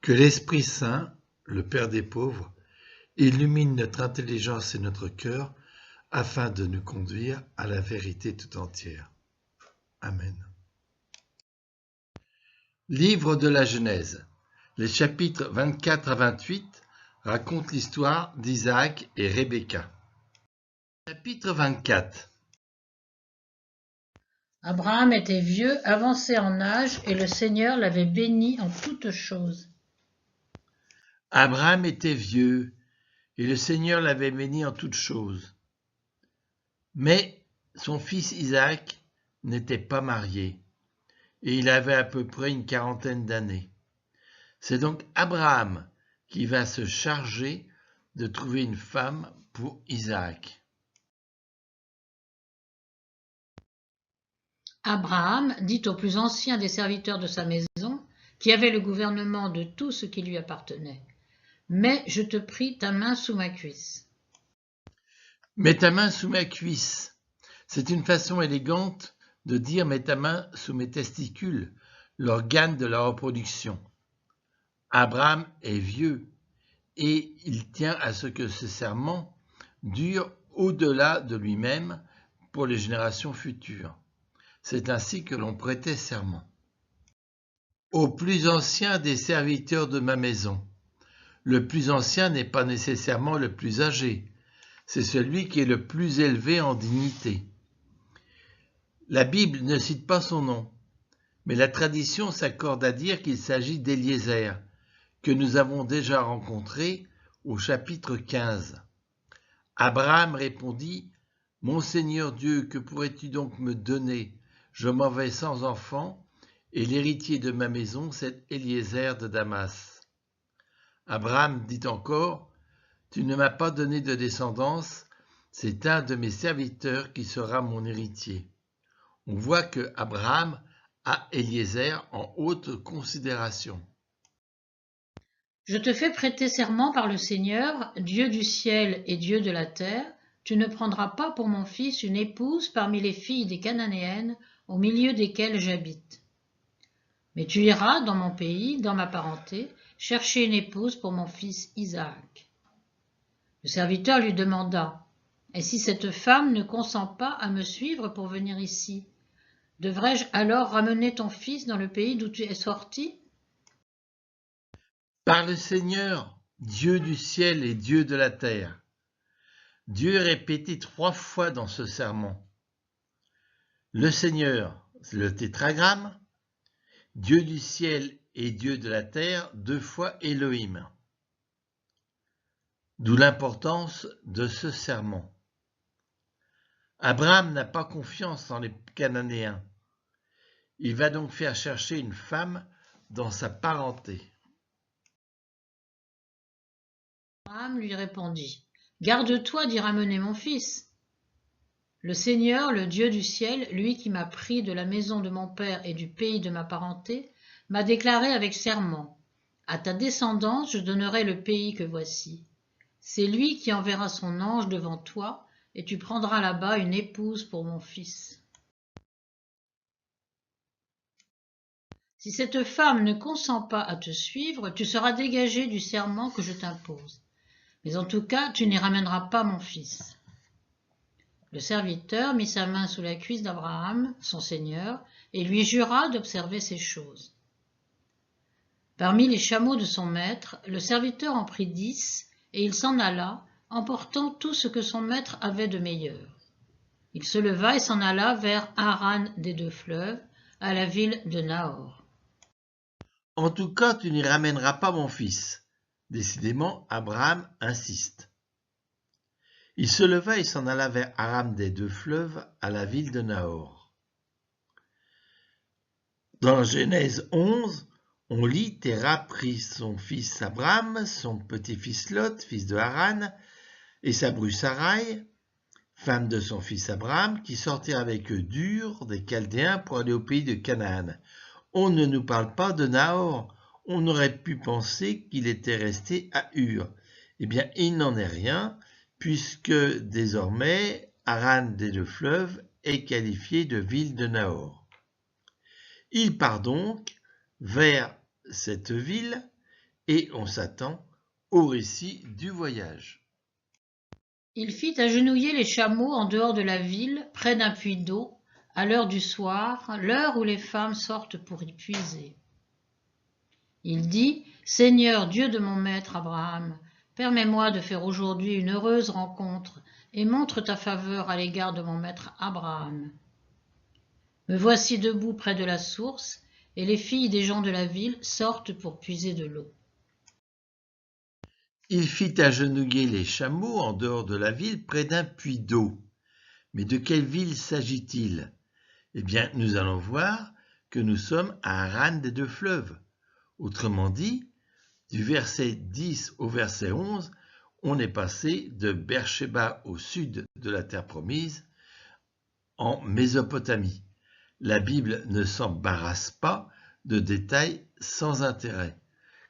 Que l'Esprit Saint, le Père des pauvres, illumine notre intelligence et notre cœur afin de nous conduire à la vérité tout entière. Amen. Livre de la Genèse. Les chapitres 24 à 28 racontent l'histoire d'Isaac et Rebecca. Chapitre 24. Abraham était vieux, avancé en âge, et le Seigneur l'avait béni en toutes choses. Abraham était vieux, et le Seigneur l'avait béni en toutes choses. Mais son fils Isaac n'était pas marié, et il avait à peu près une quarantaine d'années. C'est donc Abraham qui va se charger de trouver une femme pour Isaac. Abraham dit au plus ancien des serviteurs de sa maison, qui avait le gouvernement de tout ce qui lui appartenait, « Mets, je te prie, ta main sous ma cuisse. » Mets ta main sous ma cuisse. C'est une façon élégante de dire mets ta main sous mes testicules, l'organe de la reproduction. Abraham est vieux et il tient à ce que ce serment dure au-delà de lui-même pour les générations futures. C'est ainsi que l'on prêtait serment. Au plus ancien des serviteurs de ma maison. Le plus ancien n'est pas nécessairement le plus âgé, c'est celui qui est le plus élevé en dignité. La Bible ne cite pas son nom, mais la tradition s'accorde à dire qu'il s'agit d'Éliézer, que nous avons déjà rencontré au chapitre 15. Abraham répondit : « Mon Seigneur Dieu, que pourrais-tu donc me donner ? Je m'en vais sans enfant, et l'héritier de ma maison, c'est Éliézer de Damas. » Abraham dit encore : « Tu ne m'as pas donné de descendance, c'est un de mes serviteurs qui sera mon héritier. » On voit que Abraham a Éliézer en haute considération. Je te fais prêter serment par le Seigneur, Dieu du ciel et Dieu de la terre, tu ne prendras pas pour mon fils une épouse parmi les filles des Cananéennes, au milieu desquelles j'habite. Mais tu iras dans mon pays, dans ma parenté, chercher une épouse pour mon fils Isaac. Le serviteur lui demanda : « Et si cette femme ne consent pas à me suivre pour venir ici, devrais-je alors ramener ton fils dans le pays d'où tu es sorti ? » Par le Seigneur, Dieu du ciel et Dieu de la terre. Dieu est répété 3 fois dans ce serment. Le Seigneur, c'est le tétragramme. Dieu du ciel et Dieu de la terre, 2 fois Elohim. D'où l'importance de ce serment. Abraham n'a pas confiance en les Cananéens. Il va donc faire chercher une femme dans sa parenté. Abraham lui répondit : « Garde-toi d'y ramener mon fils. Le Seigneur, le Dieu du ciel, lui qui m'a pris de la maison de mon père et du pays de ma parenté, m'a déclaré avec serment : à ta descendance je donnerai le pays que voici. C'est lui qui enverra son ange devant toi, et tu prendras là-bas une épouse pour mon fils. Si cette femme ne consent pas à te suivre, tu seras dégagé du serment que je t'impose. Mais en tout cas, tu n'y ramèneras pas mon fils. » Le serviteur mit sa main sous la cuisse d'Abraham, son seigneur, et lui jura d'observer ces choses. Parmi les chameaux de son maître, le serviteur en prit 10, et il s'en alla, emportant tout ce que son maître avait de meilleur. Il se leva et s'en alla vers Haran des 2 fleuves, à la ville de Nahor. « En tout cas, tu n'y ramèneras pas mon fils. » Décidément, Abraham insiste. Il se leva et s'en alla vers Haran des 2 fleuves, à la ville de Nahor. Dans Genèse 11, on lit : Téra prit son fils Abraham, son petit-fils Lot, fils de Haran, et sa bru Sarai, femme de son fils Abraham, qui sortirent avec eux d'Ur des Chaldéens pour aller au pays de Canaan. On ne nous parle pas de Nahor. On aurait pu penser qu'il était resté à Ur. Eh bien, il n'en est rien, puisque désormais, Haran des 2 fleuves est qualifié de ville de Nahor. Il part donc vers cette ville et on s'attend au récit du voyage. Il fit agenouiller les chameaux en dehors de la ville, près d'un puits d'eau, à l'heure du soir, l'heure où les femmes sortent pour y puiser. Il dit, « Seigneur, Dieu de mon maître Abraham, permets-moi de faire aujourd'hui une heureuse rencontre et montre ta faveur à l'égard de mon maître Abraham. Me voici debout près de la source, et les filles des gens de la ville sortent pour puiser de l'eau. » Il fit agenouiller les chameaux en dehors de la ville près d'un puits d'eau. Mais de quelle ville s'agit-il? Eh bien, nous allons voir que nous sommes à Haran des deux fleuves. Autrement dit, du verset 10 au verset 11, on est passé de Beersheba au sud de la terre promise en Mésopotamie. La Bible ne s'embarrasse pas de détails sans intérêt.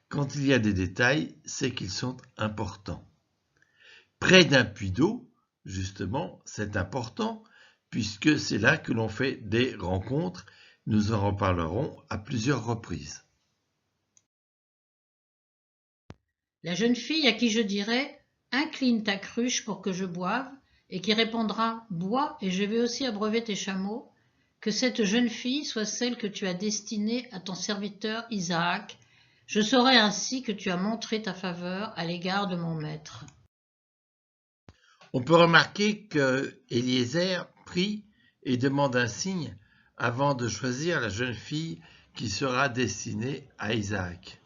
Quand il y a des détails, c'est qu'ils sont importants. Près d'un puits d'eau, justement, c'est important, puisque c'est là que l'on fait des rencontres. Nous en reparlerons à plusieurs reprises. La jeune fille à qui je dirai « Incline ta cruche pour que je boive » et qui répondra « Bois et je vais aussi abreuver tes chameaux », que cette jeune fille soit celle que tu as destinée à ton serviteur Isaac. Je saurai ainsi que tu as montré ta faveur à l'égard de mon maître. On peut remarquer que Eliezer prie et demande un signe avant de choisir la jeune fille qui sera destinée à Isaac.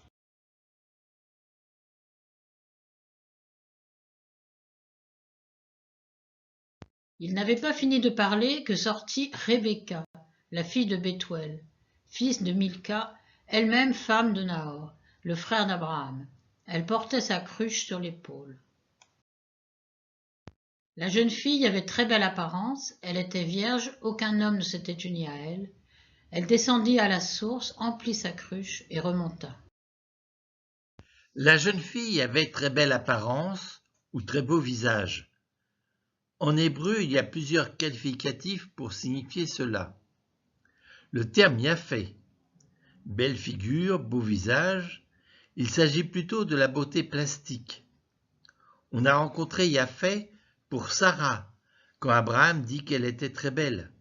Il n'avait pas fini de parler que sortit Rebecca, la fille de Bethuel, fils de Milca, elle-même femme de Nahor, le frère d'Abraham. Elle portait sa cruche sur l'épaule. La jeune fille avait très belle apparence, elle était vierge, aucun homme ne s'était uni à elle. Elle descendit à la source, emplit sa cruche et remonta. La jeune fille avait très belle apparence ou très beau visage. En hébreu, il y a plusieurs qualificatifs pour signifier cela. Le terme yafé, belle figure, beau visage, il s'agit plutôt de la beauté plastique. On a rencontré yafé pour Sarah, quand Abraham dit qu'elle était très belle.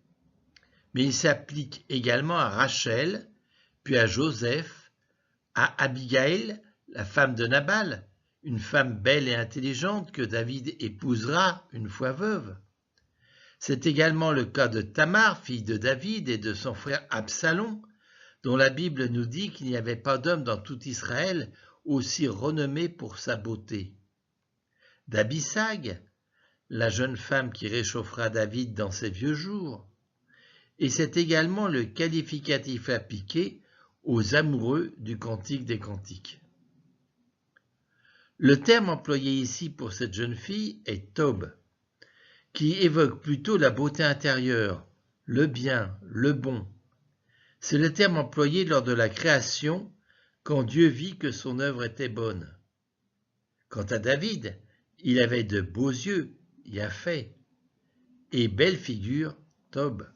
Mais il s'applique également à Rachel, puis à Joseph, à Abigail, la femme de Nabal, une femme belle et intelligente que David épousera une fois veuve. C'est également le cas de Tamar, fille de David, et de son frère Absalom, dont la Bible nous dit qu'il n'y avait pas d'homme dans tout Israël aussi renommé pour sa beauté. D'Abisag, la jeune femme qui réchauffera David dans ses vieux jours. Et c'est également le qualificatif appliqué aux amoureux du Cantique des Cantiques. Le terme employé ici pour cette jeune fille est Tob, qui évoque plutôt la beauté intérieure, le bien, le bon. C'est le terme employé lors de la création, quand Dieu vit que son œuvre était bonne. Quant à David, il avait de beaux yeux, Yafé, et belle figure, Tob.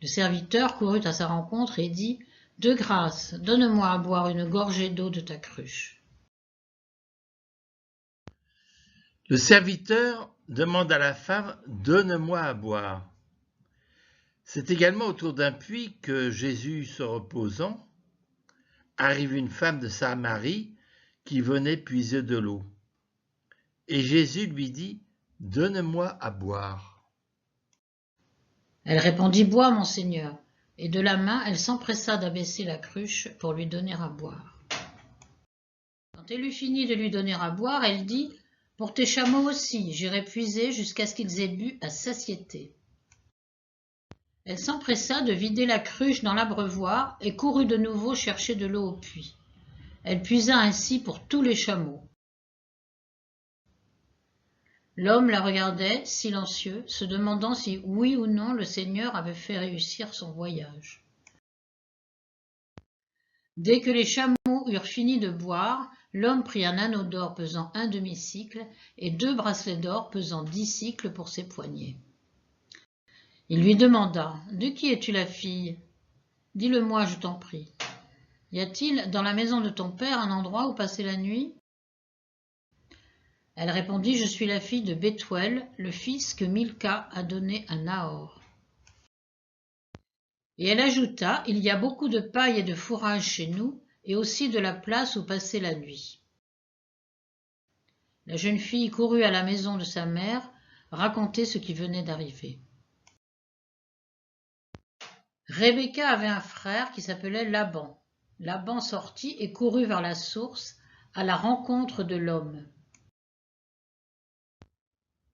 Le serviteur courut à sa rencontre et dit « De grâce, donne-moi à boire une gorgée d'eau de ta cruche. » Le serviteur demande à la femme « Donne-moi à boire ». C'est également autour d'un puits que Jésus se reposant, arrive une femme de Samarie qui venait puiser de l'eau. Et Jésus lui dit « Donne-moi à boire ». Elle répondit « Bois, mon Seigneur », et de la main elle s'empressa d'abaisser la cruche pour lui donner à boire. Quand elle eut fini de lui donner à boire, elle dit « Pour tes chameaux aussi, j'irai puiser jusqu'à ce qu'ils aient bu à satiété. » Elle s'empressa de vider la cruche dans l'abreuvoir et courut de nouveau chercher de l'eau au puits. Elle puisa ainsi pour tous les chameaux. L'homme la regardait, silencieux, se demandant si oui ou non le Seigneur avait fait réussir son voyage. Dès que les chameaux eurent fini de boire, l'homme prit un anneau d'or pesant 1 demi-cycle et 2 bracelets d'or pesant 10 cycles pour ses poignets. Il lui demanda « De qui es-tu la fille ? Dis-le-moi, je t'en prie. » Y a-t-il dans la maison de ton père un endroit où passer la nuit? Elle répondit, je suis la fille de Bethuel, le fils que Milca a donné à Nahor. Et elle ajouta, il y a beaucoup de paille et de fourrage chez nous, et aussi de la place où passer la nuit. La jeune fille courut à la maison de sa mère, raconter ce qui venait d'arriver. Rebecca avait un frère qui s'appelait Laban. Laban sortit et courut vers la source, à la rencontre de l'homme.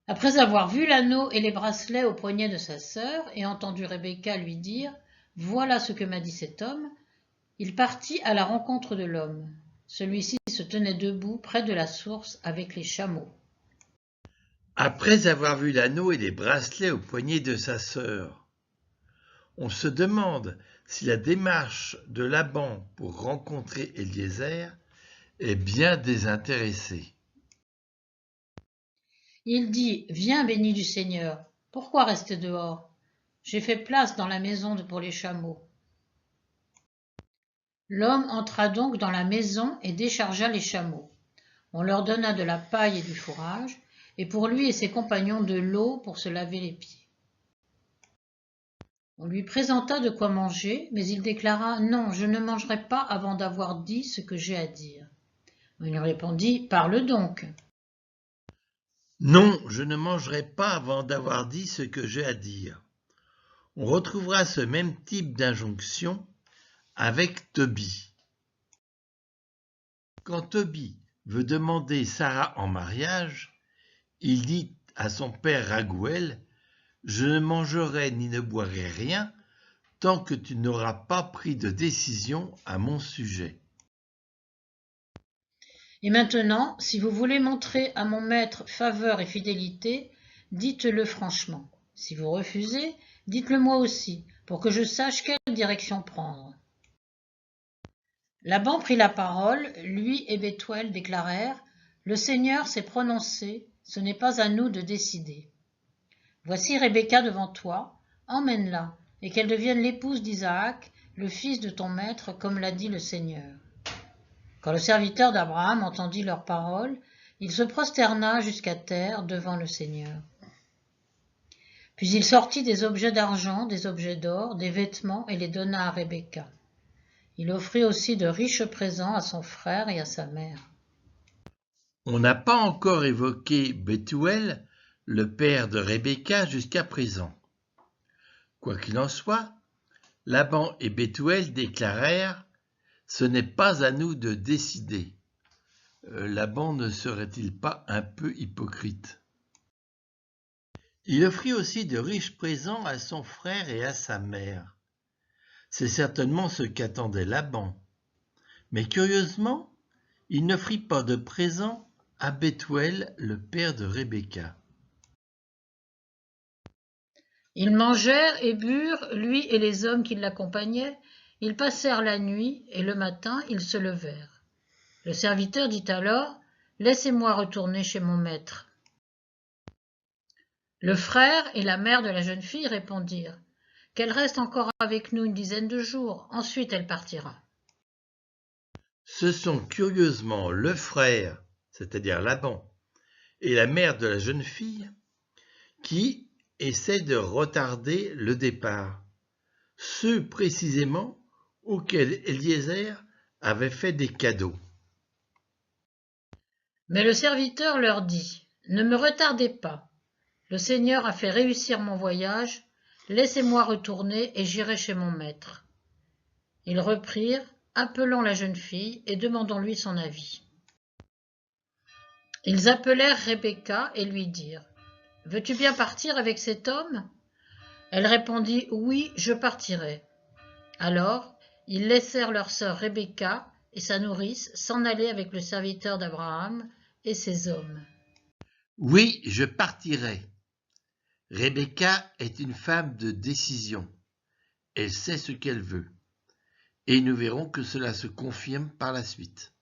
Après avoir vu l'anneau et les bracelets au poignet de sa sœur et entendu Rebecca lui dire « Voilà ce que m'a dit cet homme », il partit à la rencontre de l'homme. Celui-ci se tenait debout près de la source avec les chameaux. Après avoir vu l'anneau et les bracelets au poignet de sa sœur, on se demande si la démarche de Laban pour rencontrer Eliezer est bien désintéressée. Il dit « Viens, béni du Seigneur, pourquoi rester dehors? J'ai fait place dans la maison pour les chameaux. » L'homme entra donc dans la maison et déchargea les chameaux. On leur donna de la paille et du fourrage, et pour lui et ses compagnons de l'eau pour se laver les pieds. On lui présenta de quoi manger, mais il déclara « Non, je ne mangerai pas avant d'avoir dit ce que j'ai à dire. » On lui répondit « Parle donc. » Non, je ne mangerai pas avant d'avoir dit ce que j'ai à dire. On retrouvera ce même type d'injonction avec Tobie. Quand Tobie veut demander Sarah en mariage, il dit à son père Raguel « Je ne mangerai ni ne boirai rien tant que tu n'auras pas pris de décision à mon sujet. » Et maintenant, si vous voulez montrer à mon maître faveur et fidélité, dites-le franchement. Si vous refusez, dites-le moi aussi, pour que je sache quelle direction prendre. Laban prit la parole, lui et Bethuel déclarèrent « Le Seigneur s'est prononcé, ce n'est pas à nous de décider. Voici Rebecca devant toi, emmène-la, et qu'elle devienne l'épouse d'Isaac, le fils de ton maître, comme l'a dit le Seigneur. » Quand le serviteur d'Abraham entendit leurs paroles, il se prosterna jusqu'à terre devant le Seigneur. Puis il sortit des objets d'argent, des objets d'or, des vêtements et les donna à Rebecca. Il offrit aussi de riches présents à son frère et à sa mère. On n'a pas encore évoqué Bethuel, le père de Rebecca, jusqu'à présent. Quoi qu'il en soit, Laban et Bethuel déclarèrent « Ce n'est pas à nous de décider ». Laban ne serait-il pas un peu hypocrite? Il offrit aussi de riches présents à son frère et à sa mère. C'est certainement ce qu'attendait Laban. Mais curieusement, il n'offrit pas de présent à Bethuel, le père de Rebecca. Ils mangèrent et burent, lui et les hommes qui l'accompagnaient. Ils passèrent la nuit, et le matin, ils se levèrent. Le serviteur dit alors, « Laissez-moi retourner chez mon maître. » Le frère et la mère de la jeune fille répondirent, « Qu'elle reste encore avec nous une dizaine de jours, ensuite elle partira. » Ce sont curieusement le frère, c'est-à-dire Laban, et la mère de la jeune fille qui essaient de retarder le départ, ceux précisément auxquels Eliezer avait fait des cadeaux. Mais le serviteur leur dit, « Ne me retardez pas. Le Seigneur a fait réussir mon voyage, laissez-moi retourner et j'irai chez mon maître. » Ils reprirent, « Appelons la jeune fille et demandons-lui son avis. » Ils appelèrent Rebecca et lui dirent, « Veux-tu bien partir avec cet homme ?» Elle répondit, « Oui, je partirai. » Alors, ils laissèrent leur sœur Rebecca et sa nourrice s'en aller avec le serviteur d'Abraham et ses hommes. Oui, je partirai. Rebecca est une femme de décision. Elle sait ce qu'elle veut. Et nous verrons que cela se confirme par la suite.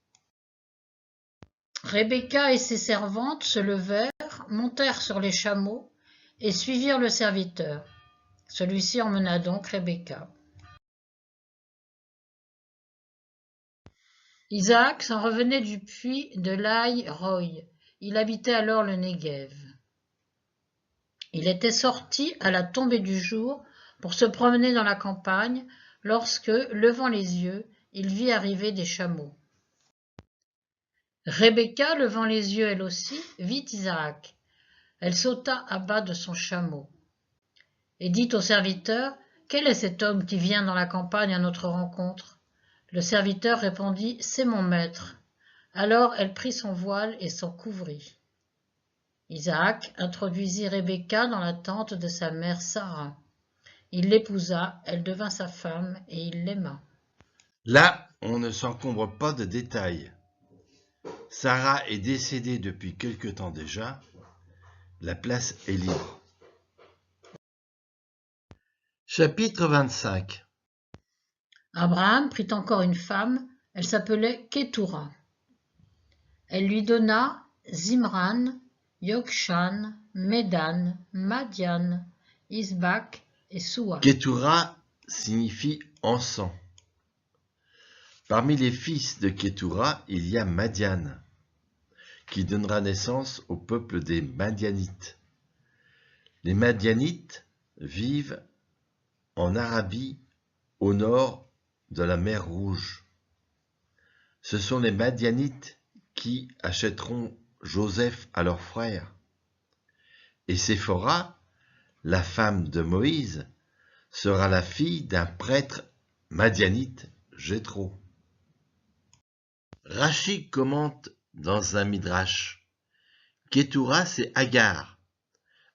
Rebecca et ses servantes se levèrent, montèrent sur les chameaux et suivirent le serviteur. Celui-ci emmena donc Rebecca. Isaac s'en revenait du puits de l'Aï Roy. Il habitait alors le Néguev. Il était sorti à la tombée du jour pour se promener dans la campagne lorsque, levant les yeux, il vit arriver des chameaux. Rebecca, levant les yeux elle aussi, vit Isaac. Elle sauta à bas de son chameau et dit au serviteur : « Quel est cet homme qui vient dans la campagne à notre rencontre ?» Le serviteur répondit : « C'est mon maître. » Alors elle prit son voile et s'en couvrit. Isaac introduisit Rebecca dans la tente de sa mère Sarah. Il l'épousa, elle devint sa femme et il l'aima. Là, on ne s'encombre pas de détails. Sarah est décédée depuis quelque temps déjà. La place est libre. Chapitre 25. Abraham prit encore une femme, elle s'appelait Kétoura. Elle lui donna Zimran, Yokshan, Médan, Madian, Isbak et Soua. Kétoura signifie encens. Parmi les fils de Kétoura, il y a Madian, qui donnera naissance au peuple des Madianites. Les Madianites vivent en Arabie, au nord de la mer Rouge. Ce sont les Madianites qui achèteront Joseph à leurs frères. Et Séphora, la femme de Moïse, sera la fille d'un prêtre madianite, Jéthro. Rachi commente dans un midrash. Kétoura, c'est Agar,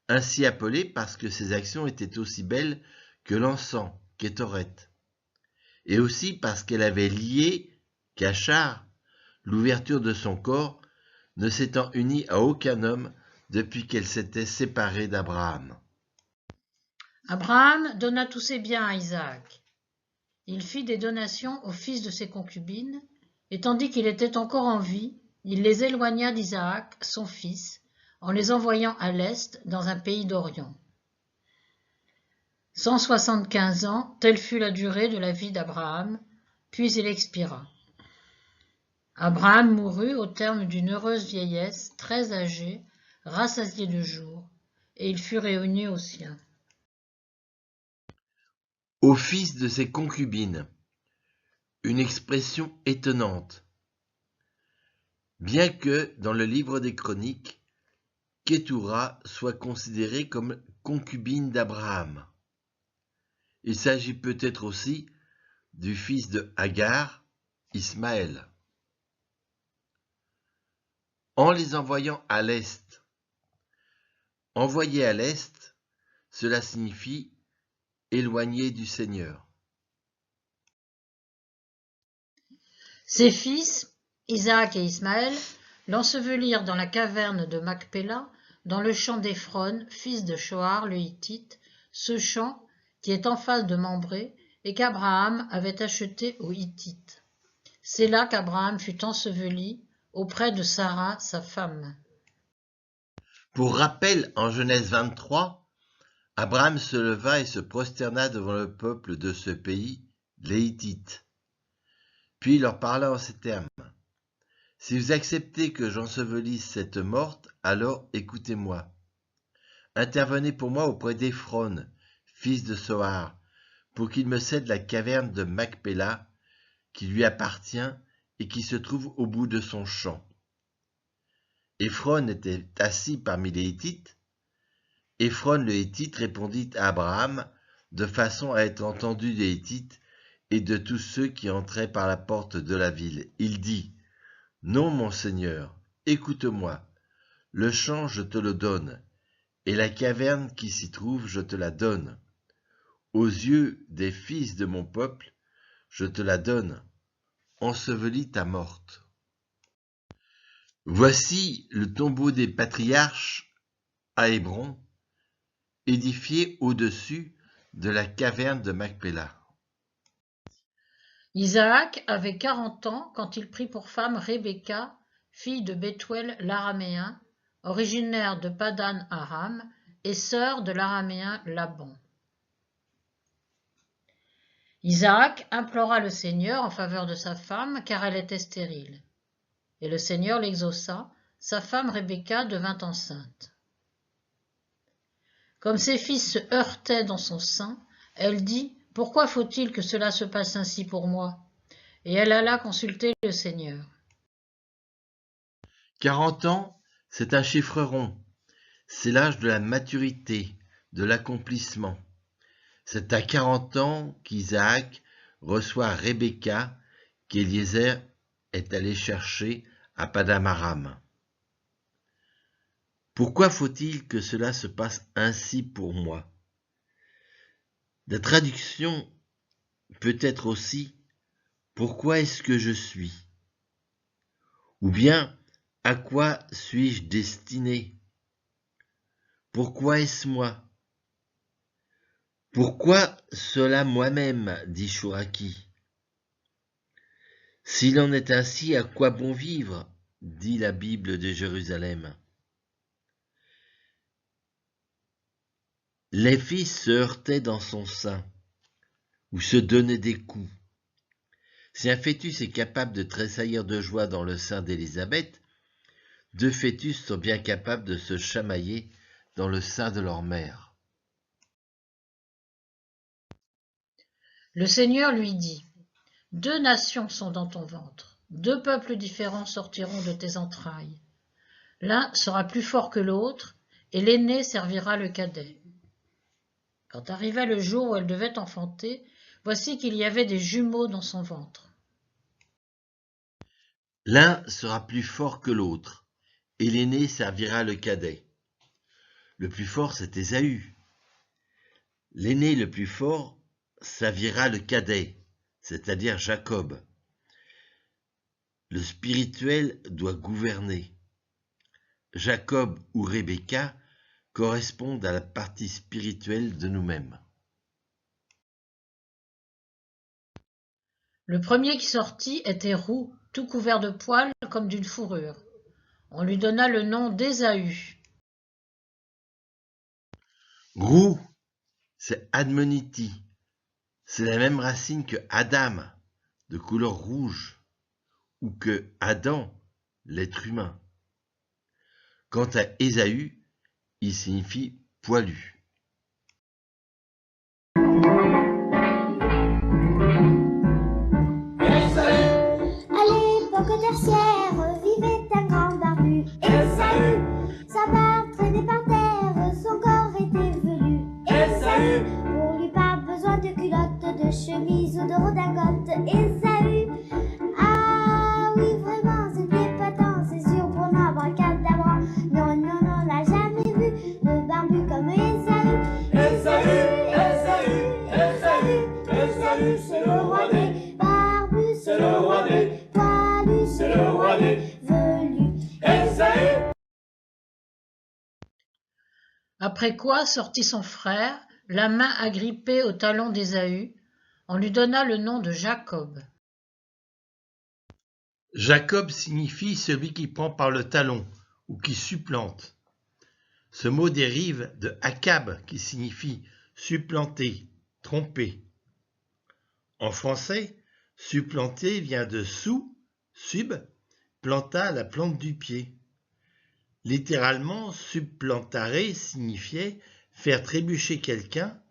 ainsi appelée parce que ses actions étaient aussi belles que l'encens, Kétoret, et aussi parce qu'elle avait lié Cachar, l'ouverture de son corps, ne s'étant unie à aucun homme depuis qu'elle s'était séparée d'Abraham. Abraham donna tous ses biens à Isaac. Il fit des donations aux fils de ses concubines, et tandis qu'il était encore en vie, il les éloigna d'Isaac, son fils, en les envoyant à l'est dans un pays d'Orient. 175 ans, telle fut la durée de la vie d'Abraham, puis il expira. Abraham mourut au terme d'une heureuse vieillesse, très âgé, rassasié de jours, et il fut réuni aux siens. Aux fils de ses concubines, une expression étonnante. Bien que, dans le livre des Chroniques, Kétoura soit considérée comme concubine d'Abraham. Il s'agit peut-être aussi du fils de Agar, Ismaël. En les envoyant à l'est. Envoyer à l'est, cela signifie éloigné du Seigneur. Ses fils, Isaac et Ismaël, l'ensevelirent dans la caverne de Macpéla, dans le champ d'Éphron, fils de Shoar le Hittite, ce champ qui est en face de Mambré et qu'Abraham avait acheté aux Hittites. C'est là qu'Abraham fut enseveli auprès de Sarah, sa femme. Pour rappel, en Genèse 23, Abraham se leva et se prosterna devant le peuple de ce pays, les Hittites. Puis il leur parla en ces termes. « Si vous acceptez que j'ensevelisse cette morte, alors écoutez-moi. Intervenez pour moi auprès d'Éphron, fils de Sohar, pour qu'il me cède la caverne de Macpéla, qui lui appartient et qui se trouve au bout de son champ. » Éphron était assis parmi les Hittites. Éphron le Hittite répondit à Abraham de façon à être entendu des Hittites et de tous ceux qui entraient par la porte de la ville. Il dit : « Non, mon Seigneur, écoute-moi, le champ je te le donne, et la caverne qui s'y trouve je te la donne. Aux yeux des fils de mon peuple, je te la donne. Ensevelis ta morte. » Voici le tombeau des patriarches à Hébron, édifié au-dessus de la caverne de Macpéla. Isaac avait 40 ans quand il prit pour femme Rebecca, fille de Bethuel l'araméen, originaire de Padan Aram et sœur de l'araméen Laban. Isaac implora le Seigneur en faveur de sa femme, car elle était stérile. Et le Seigneur l'exauça, sa femme Rebecca devint enceinte. Comme ses fils se heurtaient dans son sein, elle dit « Pourquoi faut-il que cela se passe ainsi pour moi ?» Et elle alla consulter le Seigneur. 40 ans, c'est un chiffre rond. C'est l'âge de la maturité, de l'accomplissement. C'est à 40 ans qu'Isaac reçoit Rebecca, qu'Éliézer est allé chercher à Paddan Aram. Pourquoi faut-il que cela se passe ainsi pour moi? La traduction peut être aussi « Pourquoi est-ce que je suis ?» ou bien « À quoi suis-je destiné ?» Pourquoi est-ce moi? Pourquoi cela moi-même, dit Chouraki. S'il en est ainsi, à quoi bon vivre, dit la Bible de Jérusalem. Les fils se heurtaient dans son sein, ou se donnaient des coups. Si un fœtus est capable de tressaillir de joie dans le sein d'Élisabeth, 2 fœtus sont bien capables de se chamailler dans le sein de leur mère. Le Seigneur lui dit « 2 nations sont dans ton ventre, 2 peuples différents sortiront de tes entrailles. L'un sera plus fort que l'autre, et l'aîné servira le cadet. » Quand arriva le jour où elle devait enfanter, voici qu'il y avait des jumeaux dans son ventre. L'un sera plus fort que l'autre, et l'aîné servira le cadet. Le plus fort, c'est Ésaü. L'aîné le plus fort servira le cadet, c'est-à-dire Jacob. Le spirituel doit gouverner. Jacob ou Rebecca correspondent à la partie spirituelle de nous-mêmes. Le premier qui sortit était roux, tout couvert de poils comme d'une fourrure. On lui donna le nom d'Ésaü. Roux, c'est Admoniti. C'est la même racine que Adam, de couleur rouge, ou que Adam, l'être humain. Quant à Ésaü, il signifie poilu. À l'époque tertiaire vivait un grand barbu, Ésaü. Sa barbe traînait par terre, son corps était velu, Ésaü. Pour lui pas besoin de culottes, de chemise ou de redingote, Ésaü. Ah oui vraiment c'était patent, c'est surprenant, abracadabra. Non non non, on l'a jamais vu de barbu comme Ésaü. Ésaü, Ésaü, Ésaü, Ésaü, c'est le roi des barbus, c'est le roi des poilus, c'est le roi des velus. Ésaü. Après quoi sortit son frère, la main agrippée au talon d'Ésaü. On lui donna le nom de Jacob. Jacob signifie celui qui prend par le talon ou qui supplante. Ce mot dérive de Akab qui signifie supplanter, tromper. En français, supplanter vient de sous, sub, planta la plante du pied. Littéralement, subplantare signifiait faire trébucher quelqu'un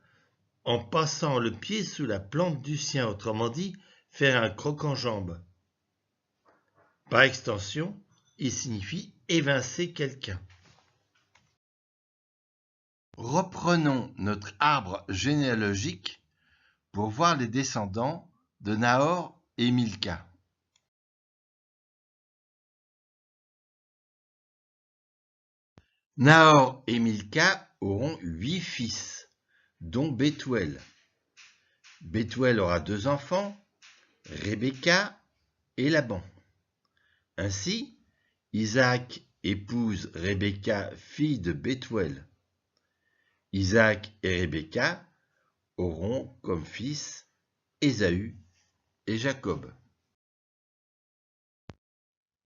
en passant le pied sous la plante du sien, autrement dit, faire un croc-en-jambe. Par extension, il signifie évincer quelqu'un. Reprenons notre arbre généalogique pour voir les descendants de Nahor et Milca. Nahor et Milca auront 8 fils, dont Bethuel. Bethuel aura 2 enfants, Rebecca et Laban. Ainsi, Isaac épouse Rebecca, fille de Bethuel. Isaac et Rebecca auront comme fils Ésaü et Jacob.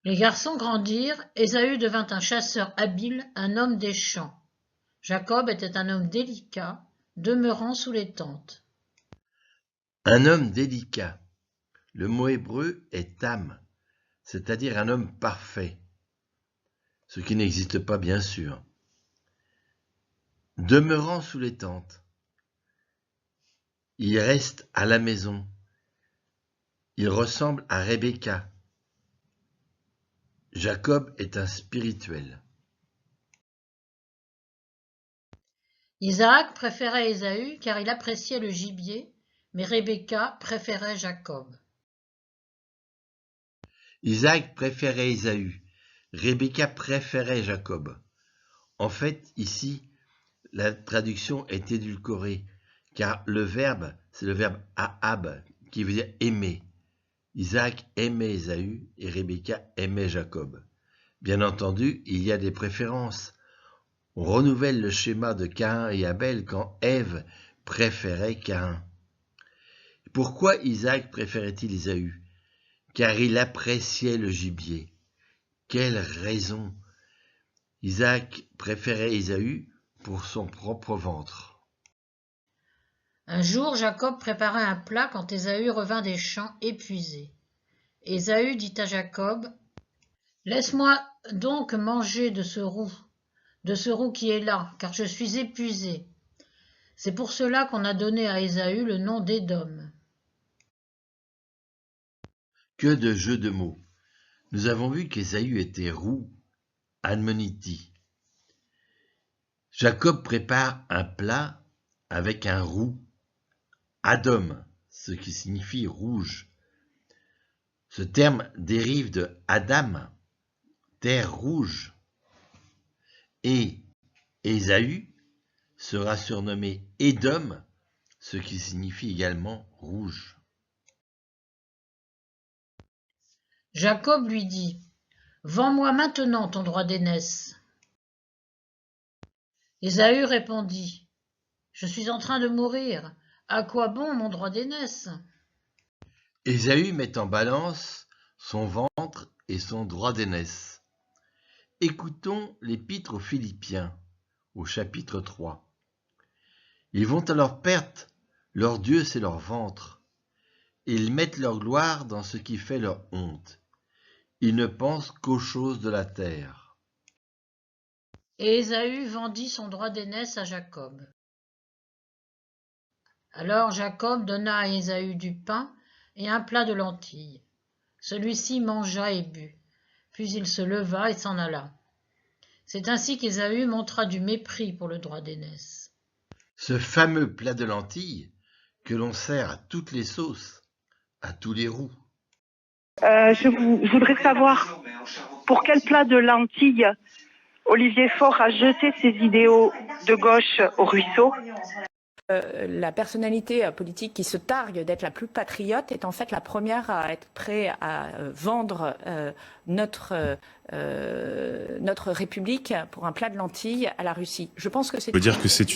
Les garçons grandirent, Ésaü devint un chasseur habile, un homme des champs. Jacob était un homme délicat, demeurant sous les tentes. Un homme délicat. Le mot hébreu est tam, c'est-à-dire un homme parfait, ce qui n'existe pas bien sûr. Demeurant sous les tentes. Il reste à la maison. Il ressemble à Rebecca. Jacob est un spirituel. Isaac préférait Ésaü car il appréciait le gibier, mais Rebecca préférait Jacob. Isaac préférait Ésaü. Rebecca préférait Jacob. En fait, ici, la traduction est édulcorée, car le verbe, c'est le verbe ahab, qui veut dire aimer. Isaac aimait Ésaü et Rebecca aimait Jacob. Bien entendu, il y a des préférences. On renouvelle le schéma de Caïn et Abel quand Ève préférait Caïn. Pourquoi Isaac préférait-il Ésaü? Car il appréciait le gibier. Quelle raison! Isaac préférait Ésaü pour son propre ventre. Un jour, Jacob préparait un plat quand Ésaü revint des champs épuisé. Ésaü dit à Jacob, « Laisse-moi donc manger de ce roux qui est là, car je suis épuisé. » C'est pour cela qu'on a donné à Ésaü le nom d'Édom. Que de jeux de mots! Nous avons vu qu'Ésaü était roux, admoniti. Jacob prépare un plat avec un roux, Adom, ce qui signifie rouge. Ce terme dérive de Adam, terre rouge. Et Ésaü sera surnommé Édom, ce qui signifie également rouge. Jacob lui dit, « Vends-moi maintenant ton droit d'aînesse. » Ésaü répondit, « Je suis en train de mourir. À quoi bon mon droit d'aînesse ?» Ésaü met en balance son ventre et son droit d'aînesse. Écoutons l'épître aux Philippiens, au chapitre 3. Ils vont à leur perte, leur Dieu c'est leur ventre. Ils mettent leur gloire dans ce qui fait leur honte. Ils ne pensent qu'aux choses de la terre. Et Ésaü vendit son droit d'aînesse à Jacob. Alors Jacob donna à Ésaü du pain et un plat de lentilles. Celui-ci mangea et but, puis il se leva et s'en alla. C'est ainsi qu'Ésaü montra du mépris pour le droit d'aînesse. Ce fameux plat de lentilles que l'on sert à toutes les sauces, à tous les roux. Je voudrais savoir pour quel plat de lentilles Olivier Faure a jeté ses idéaux de gauche au ruisseau. La personnalité politique qui se targue d'être la plus patriote est en fait la première à être prête à vendre notre République pour un plat de lentilles à la Russie. Je pense que c'est... Je veux dire que c'est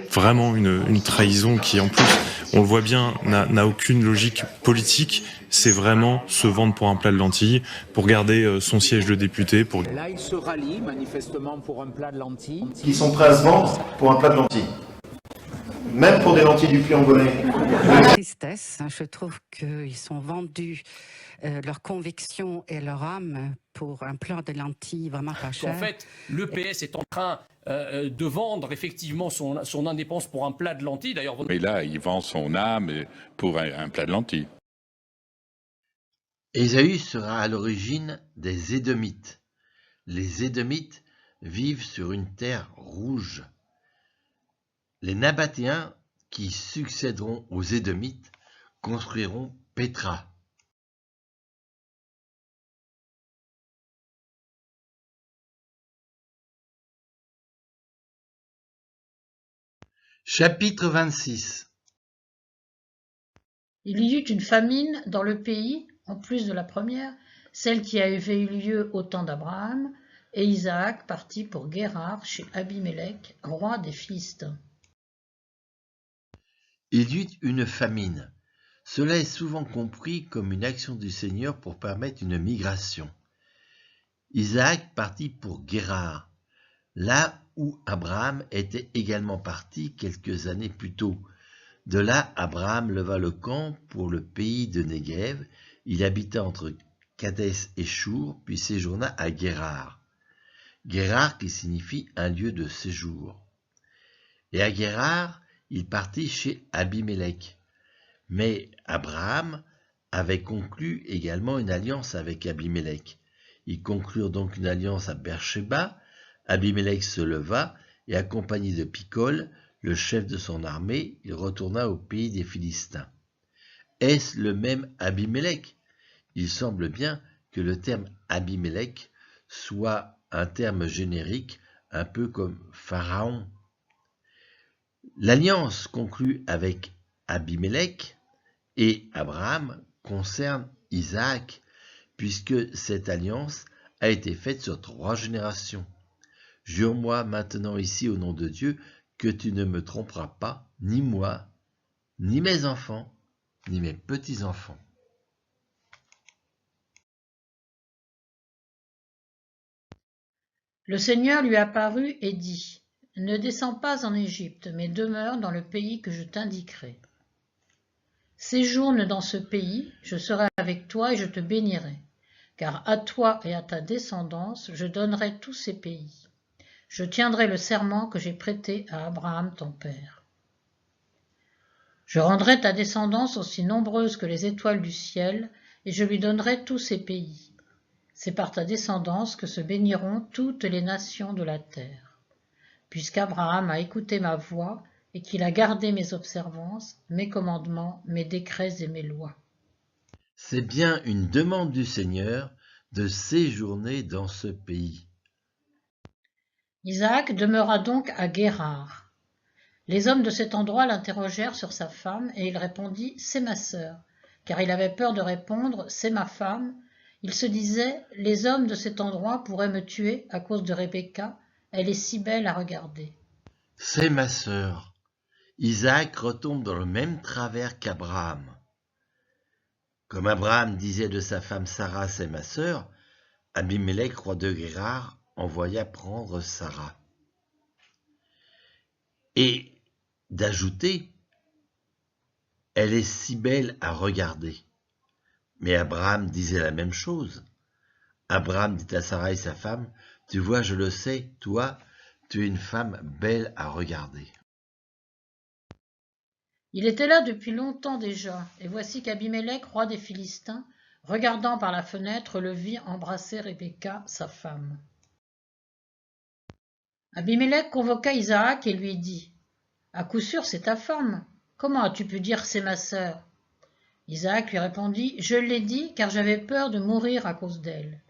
vraiment une trahison qui, en plus, on le voit bien, n'a aucune logique politique. C'est vraiment se vendre pour un plat de lentilles, pour garder son siège de député. Là, ils se rallient manifestement pour un plat de lentilles. Ils sont prêts à se vendre pour un plat de lentilles. Même pour des lentilles du Puy-en-Velay. Tristesse, je trouve qu'ils sont vendus leur conviction et leur âme pour un plat de lentilles vraiment pas cher. En fait, le PS est en train de vendre effectivement son indépendance pour un plat de lentilles. D'ailleurs, mais là, il vend son âme pour un plat de lentilles. Ésaü sera à l'origine des Édomites. Les Édomites vivent sur une terre rouge. Les Nabatéens, qui succéderont aux Édomites, construiront Pétra. Chapitre 26. Il y eut une famine dans le pays, en plus de la première, celle qui avait eu lieu au temps d'Abraham, et Isaac partit pour Guérar chez Abimélec, roi des Philistins. Il y eut une famine. Cela est souvent compris comme une action du Seigneur pour permettre une migration. Isaac partit pour Guérar, là où Abraham était également parti quelques années plus tôt, De là, Abraham leva le camp pour le pays de Néguev. Il habita entre Kadès et Chour, puis séjourna à Guérar. Guérar qui signifie un lieu de séjour. Et à Guérar, il partit chez Abimélec. Mais Abraham avait conclu également une alliance avec Abimélec. Ils conclurent donc une alliance à Beersheba. Abimélec se leva et, accompagné de Picol, le chef de son armée, il retourna au pays des Philistins. Est-ce le même Abimélec? Il semble bien que le terme Abimélec soit un terme générique, un peu comme Pharaon. L'alliance conclue avec Abimélec et Abraham concerne Isaac, puisque cette alliance a été faite sur 3 générations. Jure-moi maintenant ici au nom de Dieu que tu ne me tromperas pas, ni moi, ni mes enfants, ni mes petits-enfants. Le Seigneur lui apparut et dit, « Ne descends pas en Égypte, mais demeure dans le pays que je t'indiquerai. Séjourne dans ce pays, je serai avec toi et je te bénirai, car à toi et à ta descendance je donnerai tous ces pays. Je tiendrai le serment que j'ai prêté à Abraham ton père. Je rendrai ta descendance aussi nombreuse que les étoiles du ciel, et je lui donnerai tous ces pays. C'est par ta descendance que se béniront toutes les nations de la terre. Puisqu'Abraham a écouté ma voix et qu'il a gardé mes observances, mes commandements, mes décrets et mes lois. » C'est bien une demande du Seigneur de séjourner dans ce pays. Isaac demeura donc à Guérar. Les hommes de cet endroit l'interrogèrent sur sa femme, et il répondit « C'est ma sœur », car il avait peur de répondre « C'est ma femme ». Il se disait « Les hommes de cet endroit pourraient me tuer à cause de Rebecca, elle est si belle à regarder. » C'est ma sœur. Isaac retombe dans le même travers qu'Abraham. Comme Abraham disait de sa femme Sarah, c'est ma sœur, Abimélec, roi de Guérar, envoya prendre Sarah. Et d'ajouter, elle est si belle à regarder. Mais Abraham disait la même chose. Abraham dit à Sarah et sa femme, tu vois, je le sais, toi, tu es une femme belle à regarder. Il était là depuis longtemps déjà, et voici qu'Abimélec, roi des Philistins, regardant par la fenêtre, le vit embrasser Rebecca, sa femme. Abimélec convoqua Isaac et lui dit, « À coup sûr, c'est ta femme. Comment as-tu pu dire c'est ma sœur ?» Isaac lui répondit, « Je l'ai dit, car j'avais peur de mourir à cause d'elle. »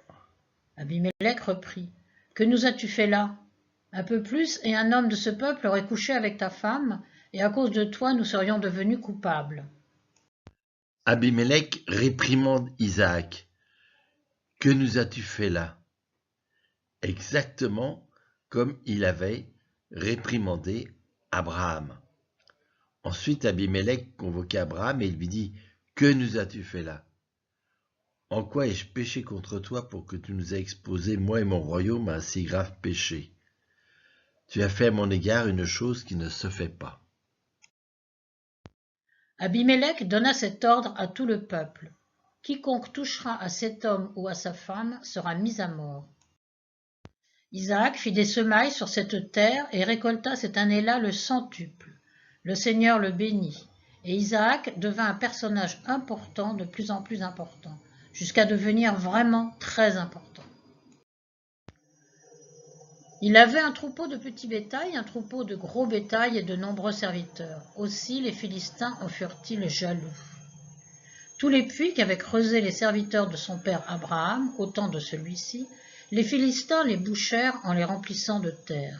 Abimélec reprit, « Que nous as-tu fait là? Un peu plus, et un homme de ce peuple aurait couché avec ta femme, et à cause de toi, nous serions devenus coupables. » Abimélec réprimande Isaac. « Que nous as-tu fait là ?» Exactement comme il avait réprimandé Abraham. Ensuite, Abimélec convoqua Abraham et lui dit, « Que nous as-tu fait là? En quoi ai-je péché contre toi pour que tu nous aies exposé, moi et mon royaume, à un si grave péché? Tu as fait à mon égard une chose qui ne se fait pas. » Abimélec donna cet ordre à tout le peuple. « Quiconque touchera à cet homme ou à sa femme sera mis à mort. » Isaac fit des semailles sur cette terre et récolta cette année-là le centuple. Le Seigneur le bénit, et Isaac devint un personnage important, de plus en plus important, jusqu'à devenir vraiment très important. Il avait un troupeau de petits bétail, un troupeau de gros bétail et de nombreux serviteurs. Aussi les Philistins en furent-ils jaloux. Tous les puits qu'avaient creusés les serviteurs de son père Abraham, au temps de celui-ci, les Philistins les bouchèrent en les remplissant de terre.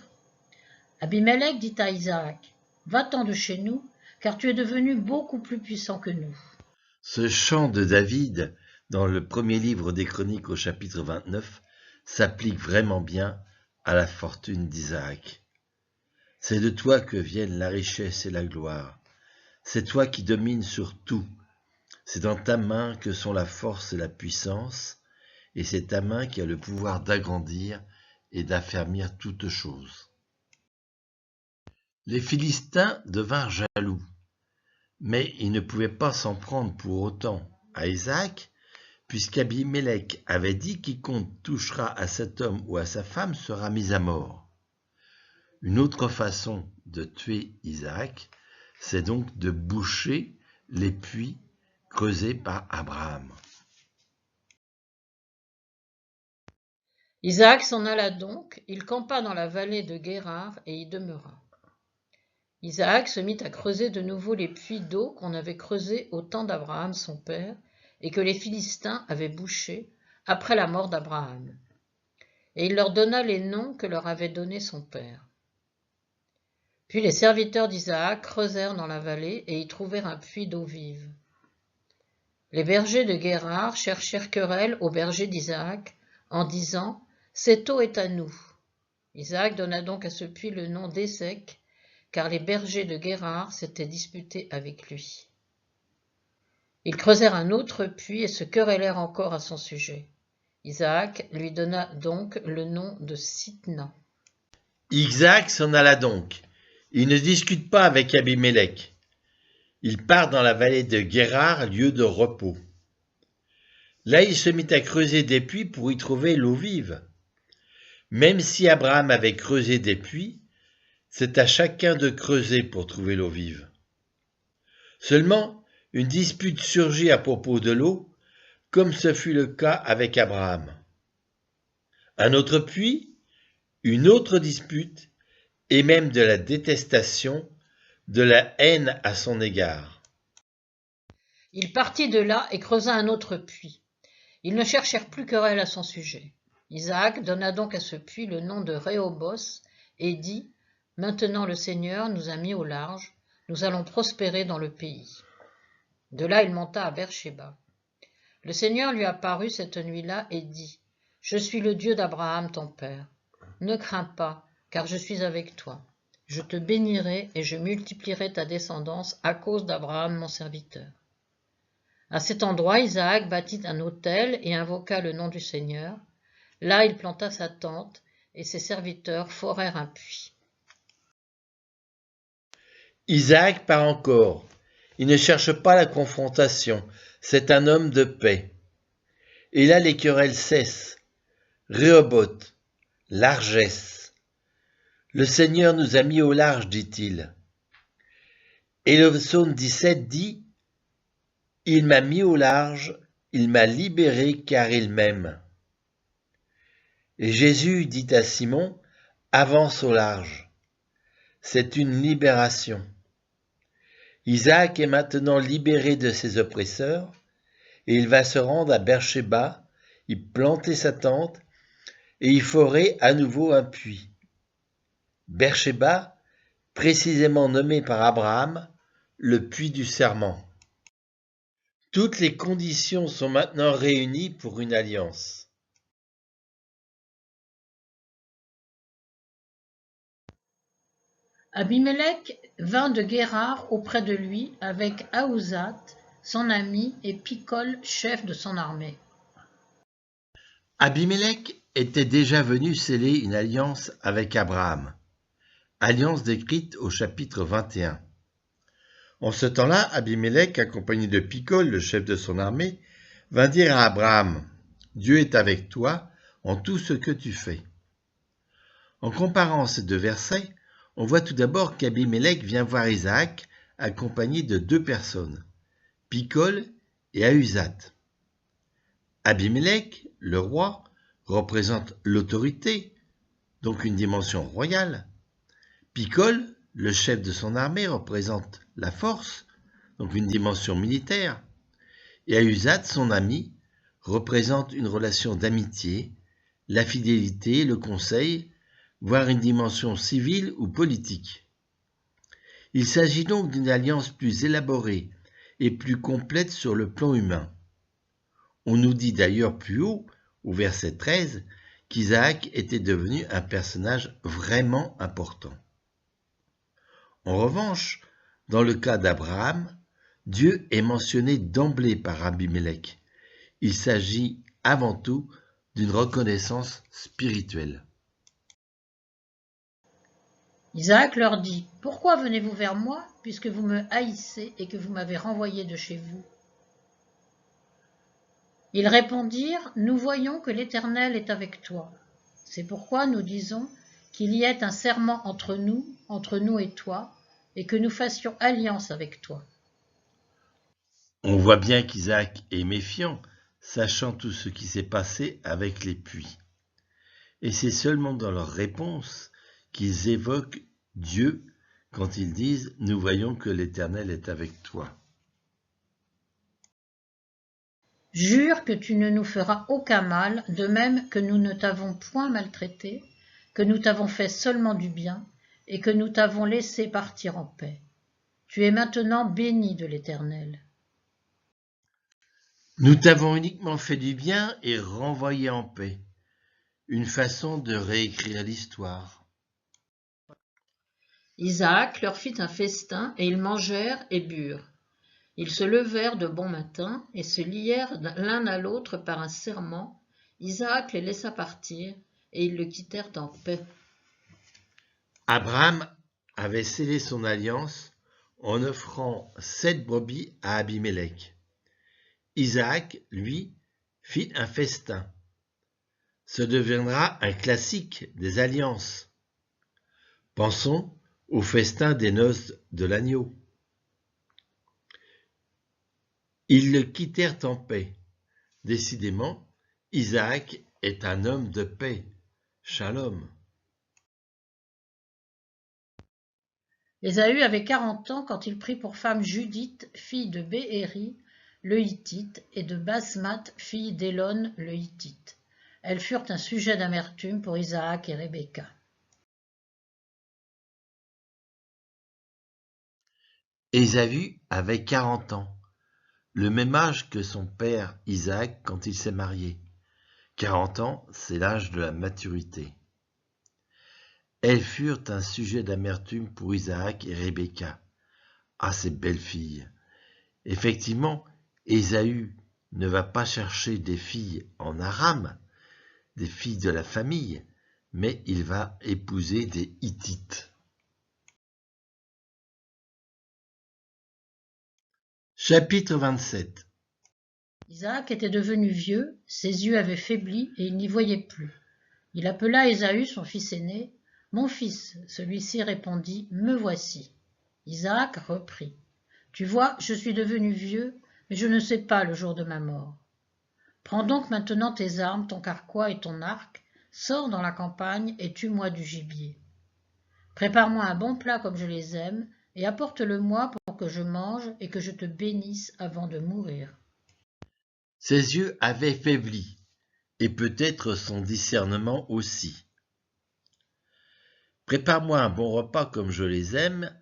Abimélec dit à Isaac, « Va-t'en de chez nous, car tu es devenu beaucoup plus puissant que nous. » Ce chant de David, dans le premier livre des Chroniques au chapitre 29, s'applique vraiment bien à la fortune d'Isaac. C'est de toi que viennent la richesse et la gloire. C'est toi qui domines sur tout. C'est dans ta main que sont la force et la puissance, et c'est ta main qui a le pouvoir d'agrandir et d'affermir toutes choses. Les Philistins devinrent jaloux. Mais il ne pouvait pas s'en prendre pour autant à Isaac, puisqu'Abimélec avait dit « Quiconque touchera à cet homme ou à sa femme sera mis à mort ». Une autre façon de tuer Isaac, c'est donc de boucher les puits creusés par Abraham. Isaac s'en alla donc, il campa dans la vallée de Guérar et y demeura. Isaac se mit à creuser de nouveau les puits d'eau qu'on avait creusés au temps d'Abraham son père et que les Philistins avaient bouchés après la mort d'Abraham. Et il leur donna les noms que leur avait donnés son père. Puis les serviteurs d'Isaac creusèrent dans la vallée et y trouvèrent un puits d'eau vive. Les bergers de Guérar cherchèrent querelle aux bergers d'Isaac en disant « Cette eau est à nous ». Isaac donna donc à ce puits le nom d'Ések, car les bergers de Guérar s'étaient disputés avec lui. Ils creusèrent un autre puits et se querellèrent encore à son sujet. Isaac lui donna donc le nom de Sitna. Isaac s'en alla donc. Il ne discute pas avec Abimélec. Il part dans la vallée de Guérar, lieu de repos. Là, il se mit à creuser des puits pour y trouver l'eau vive. Même si Abraham avait creusé des puits, c'est à chacun de creuser pour trouver l'eau vive. Seulement, une dispute surgit à propos de l'eau, comme ce fut le cas avec Abraham. Un autre puits, une autre dispute, et même de la détestation, de la haine à son égard. Il partit de là et creusa un autre puits. Ils ne cherchèrent plus querelle à son sujet. Isaac donna donc à ce puits le nom de Réhobos et dit « Maintenant le Seigneur nous a mis au large, nous allons prospérer dans le pays. » De là il monta à Beersheba. Le Seigneur lui apparut cette nuit-là et dit « Je suis le Dieu d'Abraham ton père. Ne crains pas, car je suis avec toi. Je te bénirai et je multiplierai ta descendance à cause d'Abraham mon serviteur. » À cet endroit, Isaac bâtit un autel et invoqua le nom du Seigneur. Là, il planta sa tente et ses serviteurs forèrent un puits. Isaac part encore. Il ne cherche pas la confrontation. C'est un homme de paix. Et là, les querelles cessent. Réhoboth, largesse. Le Seigneur nous a mis au large, dit-il. Et le psaume 17 dit « Il m'a mis au large, il m'a libéré car il m'aime. » Et Jésus dit à Simon « Avance au large. » C'est une libération. Isaac est maintenant libéré de ses oppresseurs et il va se rendre à Beersheba, y planter sa tente et y forer à nouveau un puits. Beersheba, précisément nommé par Abraham, le puits du serment. Toutes les conditions sont maintenant réunies pour une alliance. Abimélec vint de Guérar auprès de lui avec Ahuzat, son ami, et Picol, chef de son armée. Abimélec était déjà venu sceller une alliance avec Abraham, alliance décrite au chapitre 21. En ce temps-là, Abimélec, accompagné de Picol, le chef de son armée, vint dire à Abraham « Dieu est avec toi en tout ce que tu fais. » En comparant ces deux versets, on voit tout d'abord qu'Abimélec vient voir Isaac accompagné de deux personnes, Picol et Ahuzat. Abimélec, le roi, représente l'autorité, donc une dimension royale. Picol, le chef de son armée, représente la force, donc une dimension militaire. Et Ahuzat, son ami, représente une relation d'amitié, la fidélité, le conseil, voire une dimension civile ou politique. Il s'agit donc d'une alliance plus élaborée et plus complète sur le plan humain. On nous dit d'ailleurs plus haut, au verset 13, qu'Isaac était devenu un personnage vraiment important. En revanche, dans le cas d'Abraham, Dieu est mentionné d'emblée par Abimélec. Il s'agit avant tout d'une reconnaissance spirituelle. Isaac leur dit, « Pourquoi venez-vous vers moi, puisque vous me haïssez et que vous m'avez renvoyé de chez vous ?» Ils répondirent, « Nous voyons que l'Éternel est avec toi. C'est pourquoi nous disons qu'il y ait un serment entre nous et toi, et que nous fassions alliance avec toi. » On voit bien qu'Isaac est méfiant, sachant tout ce qui s'est passé avec les puits. Et c'est seulement dans leur réponse qu'ils évoquent Dieu quand ils disent « Nous voyons que l'Éternel est avec toi. » Jure que tu ne nous feras aucun mal, de même que nous ne t'avons point maltraité, que nous t'avons fait seulement du bien, et que nous t'avons laissé partir en paix. Tu es maintenant béni de l'Éternel. Nous t'avons uniquement fait du bien et renvoyé en paix. Une façon de réécrire l'histoire. Isaac leur fit un festin, et ils mangèrent et burent. Ils se levèrent de bon matin et se lièrent l'un à l'autre par un serment. Isaac les laissa partir, et ils le quittèrent en paix. Abraham avait scellé son alliance en offrant 7 brebis à Abimélec. Isaac, lui, fit un festin. Ce deviendra un classique des alliances. Pensons au festin des noces de l'agneau. Ils le quittèrent en paix. Décidément, Isaac est un homme de paix. Shalom. Ésaü avait 40 ans quand il prit pour femme Judith, fille de Béhéri, le Hittite, et de Basmath, fille d'Élon, le Hittite. Elles furent un sujet d'amertume pour Isaac et Rebecca. Ésaü avait 40 ans, le même âge que son père Isaac quand il s'est marié. 40 ans, c'est l'âge de la maturité. Elles furent un sujet d'amertume pour Isaac et Rebecca. Ah, ces belles filles! Effectivement, Ésaü ne va pas chercher des filles en Aram, des filles de la famille, mais il va épouser des Hittites. Chapitre 27. Isaac était devenu vieux, ses yeux avaient faibli et il n'y voyait plus. Il appela Ésaü, son fils aîné. « Mon fils !» Celui-ci répondit, « Me voici. » Isaac reprit. « Tu vois, je suis devenu vieux, mais je ne sais pas le jour de ma mort. Prends donc maintenant tes armes, ton carquois et ton arc, sors dans la campagne et tue-moi du gibier. Prépare-moi un bon plat comme je les aime, et apporte-le-moi pour que je mange et que je te bénisse avant de mourir. » Ses yeux avaient faibli, et peut-être son discernement aussi. Prépare-moi un bon repas comme je les aime,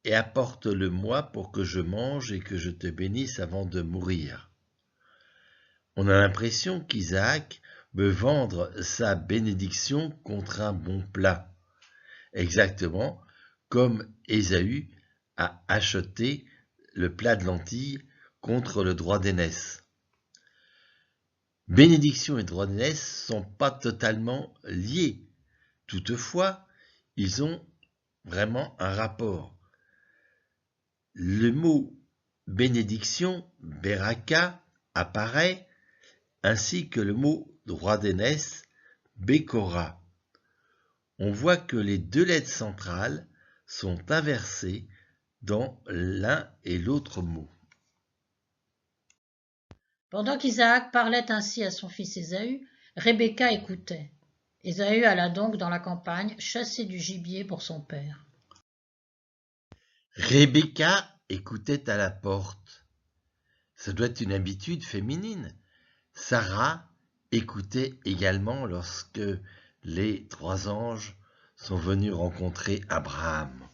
et apporte-le-moi pour que je mange et que je te bénisse avant de mourir. On a l'impression qu'Isaac veut vendre sa bénédiction contre un bon plat, exactement comme Ésaü a acheté le plat de lentilles contre le droit d'aînesse. Bénédiction et droit d'aînesse ne sont pas totalement liés. Toutefois, ils ont vraiment un rapport. Le mot bénédiction, beraka, apparaît, ainsi que le mot droit d'aînesse, bekora. On voit que les deux lettres centrales sont inversées dans l'un et l'autre mot. Pendant qu'Isaac parlait ainsi à son fils Ésaü, Rebecca écoutait. Ésaü alla donc dans la campagne chasser du gibier pour son père. Rebecca écoutait à la porte. Ça doit être une habitude féminine. Sarah écoutait également lorsque les 3 anges sont venus rencontrer Abraham.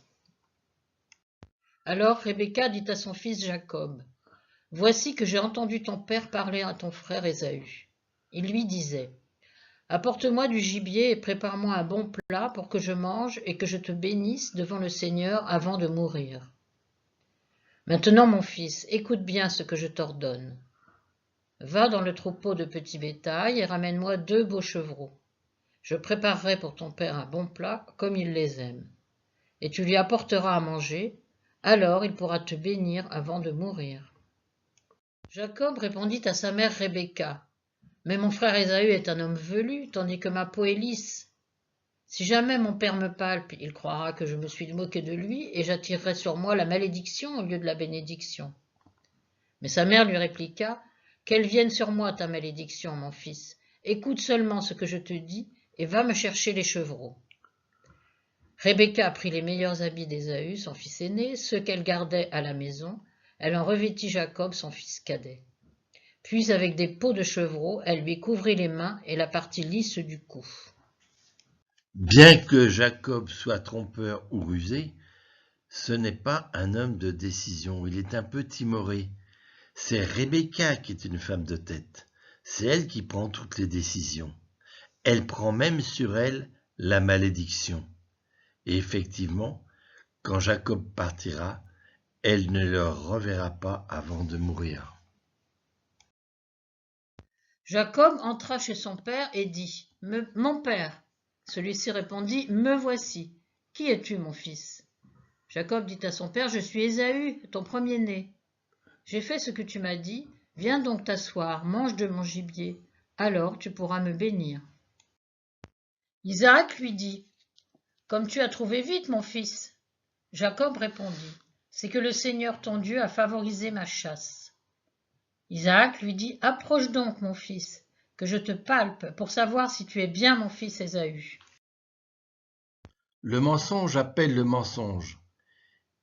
Alors Rebecca dit à son fils Jacob, « Voici que j'ai entendu ton père parler à ton frère Ésaü. Il lui disait, « Apporte-moi du gibier et prépare-moi un bon plat pour que je mange et que je te bénisse devant le Seigneur avant de mourir. Maintenant, mon fils, écoute bien ce que je t'ordonne. Va dans le troupeau de petit bétail et ramène-moi 2 beaux chevreaux. Je préparerai pour ton père un bon plat comme il les aime. et tu lui apporteras à manger, alors il pourra te bénir avant de mourir. » Jacob répondit à sa mère Rebecca, « Mais mon frère Ésaü est un homme velu, tandis que ma peau est lisse. Si jamais mon père me palpe, il croira que je me suis moqué de lui, et j'attirerai sur moi la malédiction au lieu de la bénédiction. » Mais sa mère lui répliqua, « Qu'elle vienne sur moi ta malédiction, mon fils. Écoute seulement ce que je te dis, et va me chercher les chevreaux. » Rebecca prit les meilleurs habits d'Ésaü, son fils aîné, ceux qu'elle gardait à la maison. Elle en revêtit Jacob, son fils cadet. Puis, avec des peaux de chevreaux, elle lui couvrit les mains et la partie lisse du cou. Bien que Jacob soit trompeur ou rusé, ce n'est pas un homme de décision, il est un peu timoré. C'est Rebecca qui est une femme de tête, c'est elle qui prend toutes les décisions. Elle prend même sur elle la malédiction. Et effectivement, quand Jacob partira, elle ne le reverra pas avant de mourir. Jacob entra chez son père et dit, « Mon père !» Celui-ci répondit, « Me voici. Qui es-tu, mon fils ?» Jacob dit à son père, « Je suis Ésaü, ton premier-né. J'ai fait ce que tu m'as dit. Viens donc t'asseoir, mange de mon gibier. Alors tu pourras me bénir. » Isaac lui dit, « Comme tu as trouvé vite, mon fils. » Jacob répondit, « C'est que le Seigneur ton Dieu a favorisé ma chasse. » Isaac lui dit, « Approche donc, mon fils, que je te palpe pour savoir si tu es bien mon fils Ésaü. » Le mensonge appelle le mensonge,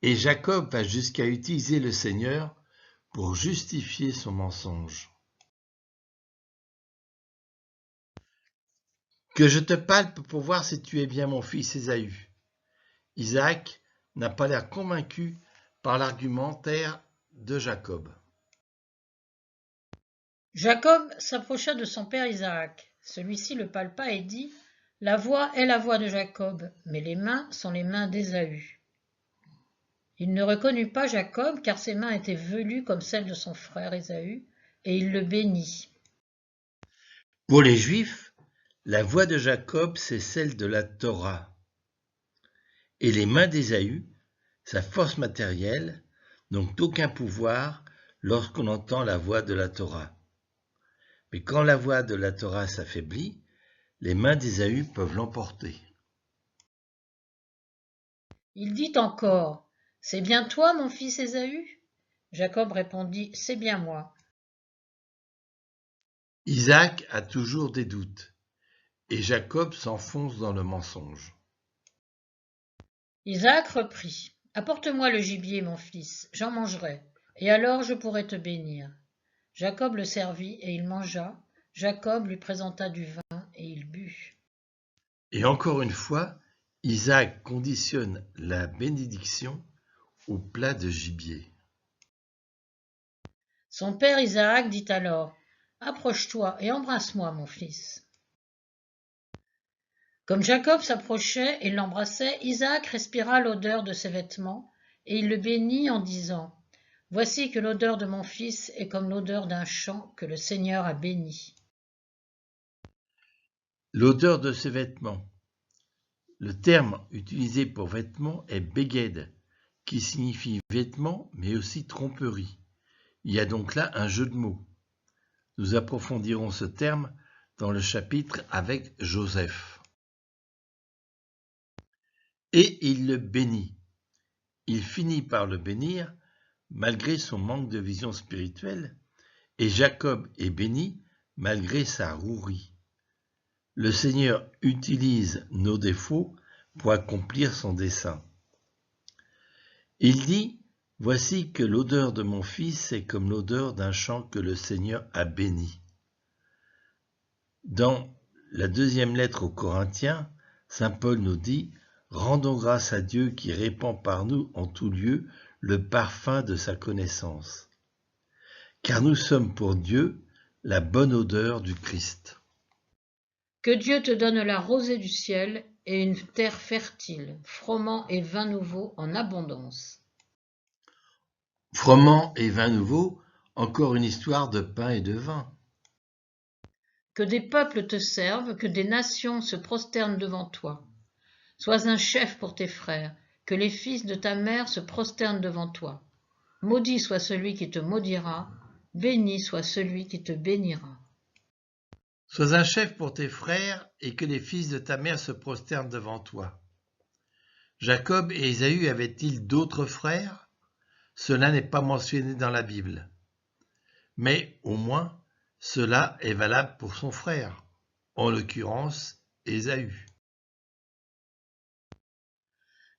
et Jacob va jusqu'à utiliser le Seigneur pour justifier son mensonge. « Que je te palpe pour voir si tu es bien mon fils Ésaü. » Isaac n'a pas l'air convaincu par l'argumentaire de Jacob. Jacob s'approcha de son père Isaac. Celui-ci le palpa et dit, « La voix est la voix de Jacob, mais les mains sont les mains d'Ésaü. » Il ne reconnut pas Jacob, car ses mains étaient velues comme celles de son frère Ésaü, et il le bénit. Pour les Juifs, la voix de Jacob, c'est celle de la Torah. Et les mains d'Ésaü, sa force matérielle, n'ont aucun pouvoir lorsqu'on entend la voix de la Torah. Mais quand la voix de la Torah s'affaiblit, les mains d'Ésaü peuvent l'emporter. Il dit encore, « C'est bien toi, mon fils Ésaü ?» Jacob répondit, « C'est bien moi. » Isaac a toujours des doutes, et Jacob s'enfonce dans le mensonge. Isaac reprit, « Apporte-moi le gibier, mon fils, j'en mangerai, et alors je pourrai te bénir. » Jacob le servit, et il mangea. Jacob lui présenta du vin, et il but. Et encore une fois, Isaac conditionne la bénédiction au plat de gibier. Son père Isaac dit alors, « Approche-toi et embrasse-moi, mon fils. » Comme Jacob s'approchait et l'embrassait, Isaac respira l'odeur de ses vêtements, et il le bénit en disant, « Voici que l'odeur de mon fils est comme l'odeur d'un champ que le Seigneur a béni. » L'odeur de ses vêtements. Le terme utilisé pour vêtements est beged, qui signifie vêtements, mais aussi tromperie. Il y a donc là un jeu de mots. Nous approfondirons ce terme dans le chapitre avec Joseph. Et il le bénit. Il finit par le bénir, malgré son manque de vision spirituelle, et Jacob est béni malgré sa rouerie. Le Seigneur utilise nos défauts pour accomplir son dessein. Il dit, « Voici que l'odeur de mon fils est comme l'odeur d'un champ que le Seigneur a béni. » Dans la deuxième lettre aux Corinthiens, saint Paul nous dit, « Rendons grâce à Dieu qui répand par nous en tout lieu le parfum de sa connaissance. » Car nous sommes pour Dieu la bonne odeur du Christ. Que Dieu te donne la rosée du ciel et une terre fertile, froment et vin nouveau en abondance. Froment et vin nouveau, encore une histoire de pain et de vin. Que des peuples te servent, que des nations se prosternent devant toi. Sois un chef pour tes frères, que les fils de ta mère se prosternent devant toi. Maudit soit celui qui te maudira, béni soit celui qui te bénira. Sois un chef pour tes frères et que les fils de ta mère se prosternent devant toi. Jacob et Ésaü avaient-ils d'autres frères? Cela n'est pas mentionné dans la Bible. Mais au moins, cela est valable pour son frère, en l'occurrence Ésaü.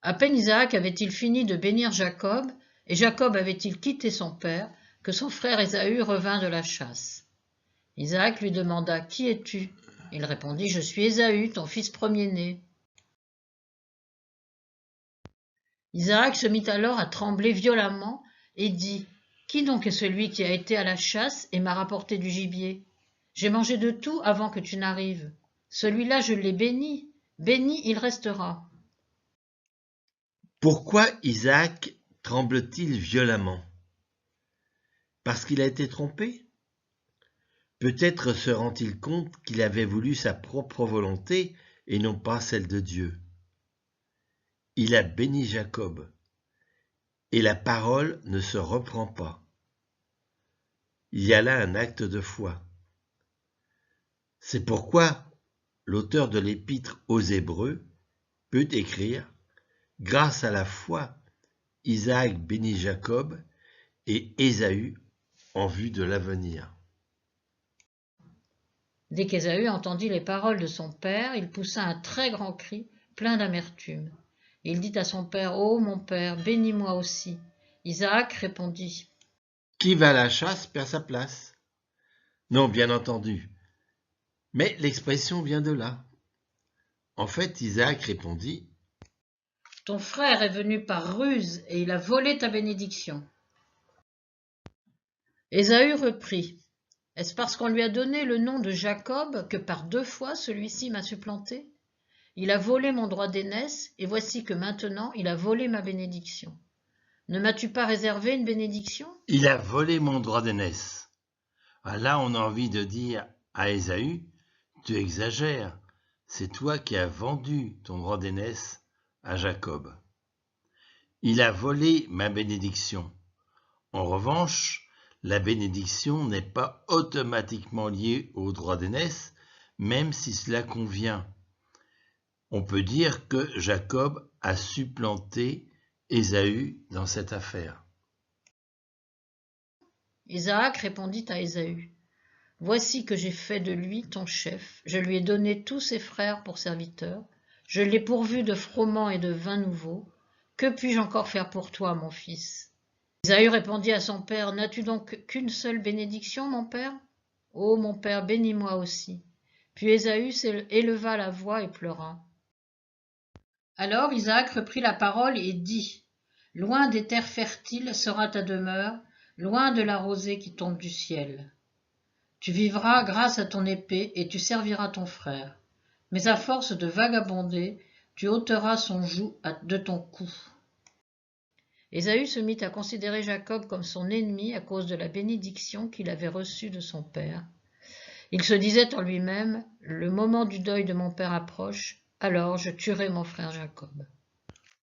À peine Isaac avait-il fini de bénir Jacob, et Jacob avait-il quitté son père, que son frère Ésaü revint de la chasse. Isaac lui demanda « Qui es-tu » Il répondit « Je suis Ésaü, ton fils premier-né. » Isaac se mit alors à trembler violemment et dit « Qui donc est celui qui a été à la chasse et m'a rapporté du gibier? J'ai mangé de tout avant que tu n'arrives. Celui-là, je l'ai béni. Béni, il restera. » Pourquoi Isaac tremble-t-il violemment? Parce qu'il a été trompé? Peut-être se rend-il compte qu'il avait voulu sa propre volonté et non pas celle de Dieu. Il a béni Jacob, et la parole ne se reprend pas. Il y a là un acte de foi. C'est pourquoi l'auteur de l'épître aux Hébreux peut écrire « Grâce à la foi, Isaac bénit Jacob et Ésaü en vue de l'avenir. » Dès qu'Ésaü entendit les paroles de son père, il poussa un très grand cri, plein d'amertume. Il dit à son père, « Ô mon père, bénis-moi aussi. » Isaac répondit, « Qui va à la chasse perd sa place. » Non, bien entendu. Mais l'expression vient de là. En fait, Isaac répondit, « Ton frère est venu par ruse et il a volé ta bénédiction. » Ésaü reprit, « Est-ce parce qu'on lui a donné le nom de Jacob que par 2 fois celui-ci m'a supplanté? Il a volé mon droit d'aînesse, et voici que maintenant il a volé ma bénédiction. Ne m'as-tu pas réservé une bénédiction? » Il a volé mon droit d'aînesse. Là, on a envie de dire à Ésaü, tu exagères, c'est toi qui as vendu ton droit d'aînesse à Jacob. Il a volé ma bénédiction. En revanche, la bénédiction n'est pas automatiquement liée au droit d'aînesse, même si cela convient. On peut dire que Jacob a supplanté Ésaü dans cette affaire. Isaac répondit à Ésaü, « Voici que j'ai fait de lui ton chef, je lui ai donné tous ses frères pour serviteurs, je l'ai pourvu de froment et de vin nouveau. Que puis-je encore faire pour toi, mon fils? » Ésaü répondit à son père, « N'as-tu donc qu'une seule bénédiction, mon père? Ô mon père, bénis-moi aussi. » Puis Ésaü éleva la voix et pleura. Alors Isaac reprit la parole et dit, « Loin des terres fertiles sera ta demeure, loin de la rosée qui tombe du ciel. Tu vivras grâce à ton épée et tu serviras ton frère. Mais à force de vagabonder, tu ôteras son joug de ton cou. » Ésaü se mit à considérer Jacob comme son ennemi à cause de la bénédiction qu'il avait reçue de son père. Il se disait en lui-même, « Le moment du deuil de mon père approche, alors je tuerai mon frère Jacob. »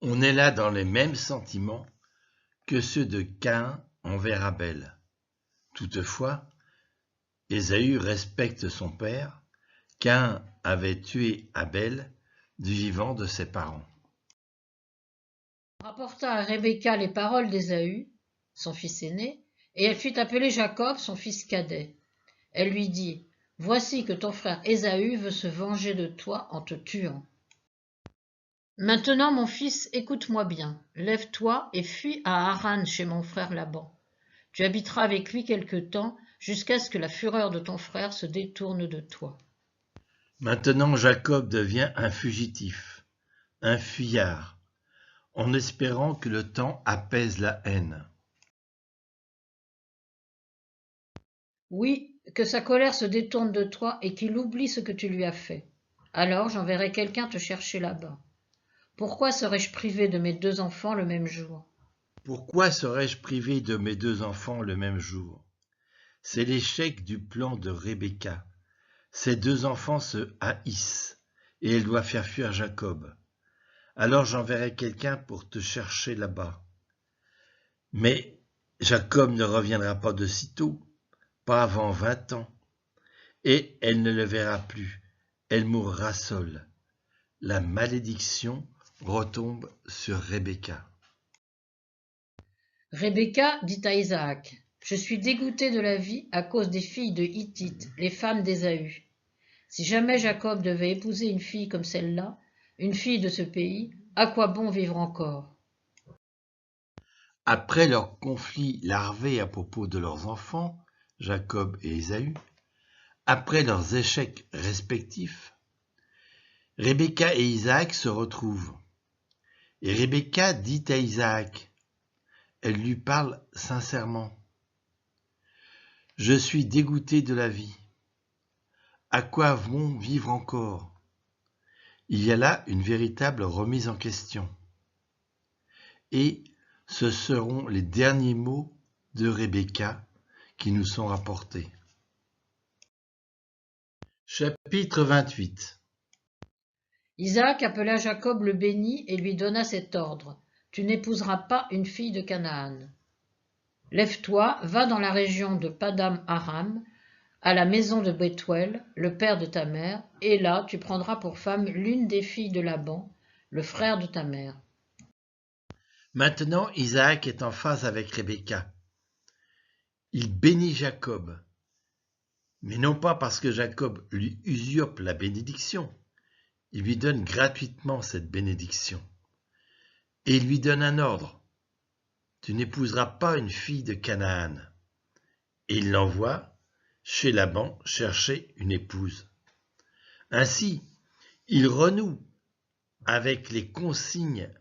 On est là dans les mêmes sentiments que ceux de Caïn envers Abel. Toutefois, Ésaü respecte son père. Caïn avait tué Abel du vivant de ses parents. On rapporta à Rebecca les paroles d'Ésaü, son fils aîné, et elle fit appeler Jacob, son fils cadet. Elle lui dit, « Voici que ton frère Ésaü veut se venger de toi en te tuant. Maintenant, mon fils, écoute-moi bien. Lève-toi et fuis à Haran chez mon frère Laban. Tu habiteras avec lui quelque temps, jusqu'à ce que la fureur de ton frère se détourne de toi. » Maintenant, Jacob devient un fugitif, un fuyard, en espérant que le temps apaise la haine. Oui, que sa colère se détourne de toi et qu'il oublie ce que tu lui as fait. Alors j'enverrai quelqu'un te chercher là-bas. Pourquoi serais-je privé de mes 2 enfants le même jour? Pourquoi serais-je privé de mes 2 enfants le même jour? C'est l'échec du plan de Rebecca. Ses 2 enfants se haïssent et elle doit faire fuir Jacob. alors j'enverrai quelqu'un pour te chercher là-bas. Mais Jacob ne reviendra pas de sitôt, pas avant 20 ans, et elle ne le verra plus, elle mourra seule. La malédiction retombe sur Rebecca. Rebecca dit à Isaac, « Je suis dégoûtée de la vie à cause des filles de Hittite, les femmes d'Ésaü. Si jamais Jacob devait épouser une fille comme celle-là, une fille de ce pays, à quoi bon vivre encore ?» Après leur conflit larvé à propos de leurs enfants, Jacob et Ésaü, après leurs échecs respectifs, Rebecca et Isaac se retrouvent. Et Rebecca dit à Isaac, elle lui parle sincèrement, « Je suis dégoûtée de la vie. À quoi bon vivre encore ?» Il y a là une véritable remise en question. Et ce seront les derniers mots de Rebecca qui nous sont rapportés. Chapitre 28. Isaac appela Jacob le bénit et lui donna cet ordre. « Tu n'épouseras pas une fille de Canaan. Lève-toi, va dans la région de Padam-Aram, à la maison de Bethuel, le père de ta mère, et là tu prendras pour femme l'une des filles de Laban, le frère de ta mère. » Maintenant, Isaac est en phase avec Rebecca. Il bénit Jacob, mais non pas parce que Jacob lui usurpe la bénédiction. Il lui donne gratuitement cette bénédiction. Et il lui donne un ordre. Tu n'épouseras pas une fille de Canaan. Et il l'envoie chez Laban chercher une épouse. Ainsi, il renoue avec les consignes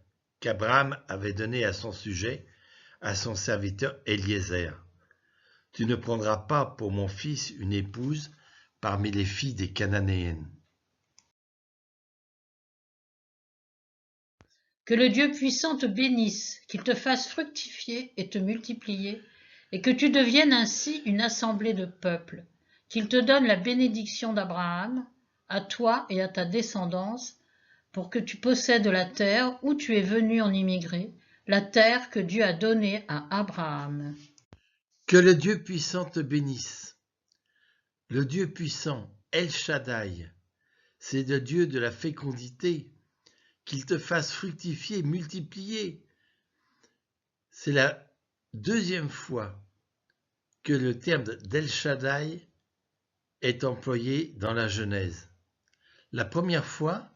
qu'Abraham avait données à son sujet, à son serviteur Eliezer. Tu ne prendras pas pour mon fils une épouse parmi les filles des Cananéennes. Que le Dieu puissant te bénisse, qu'il te fasse fructifier et te multiplier, et que tu deviennes ainsi une assemblée de peuples, qu'il te donne la bénédiction d'Abraham, à toi et à ta descendance, pour que tu possèdes la terre où tu es venu en immigrer, la terre que Dieu a donnée à Abraham. Que le Dieu puissant te bénisse. Le Dieu puissant, El Shaddai, c'est le Dieu de la fécondité, qu'il te fasse fructifier, multiplier. C'est la deuxième fois que le terme d'El Shaddai est employé dans la Genèse. La première fois,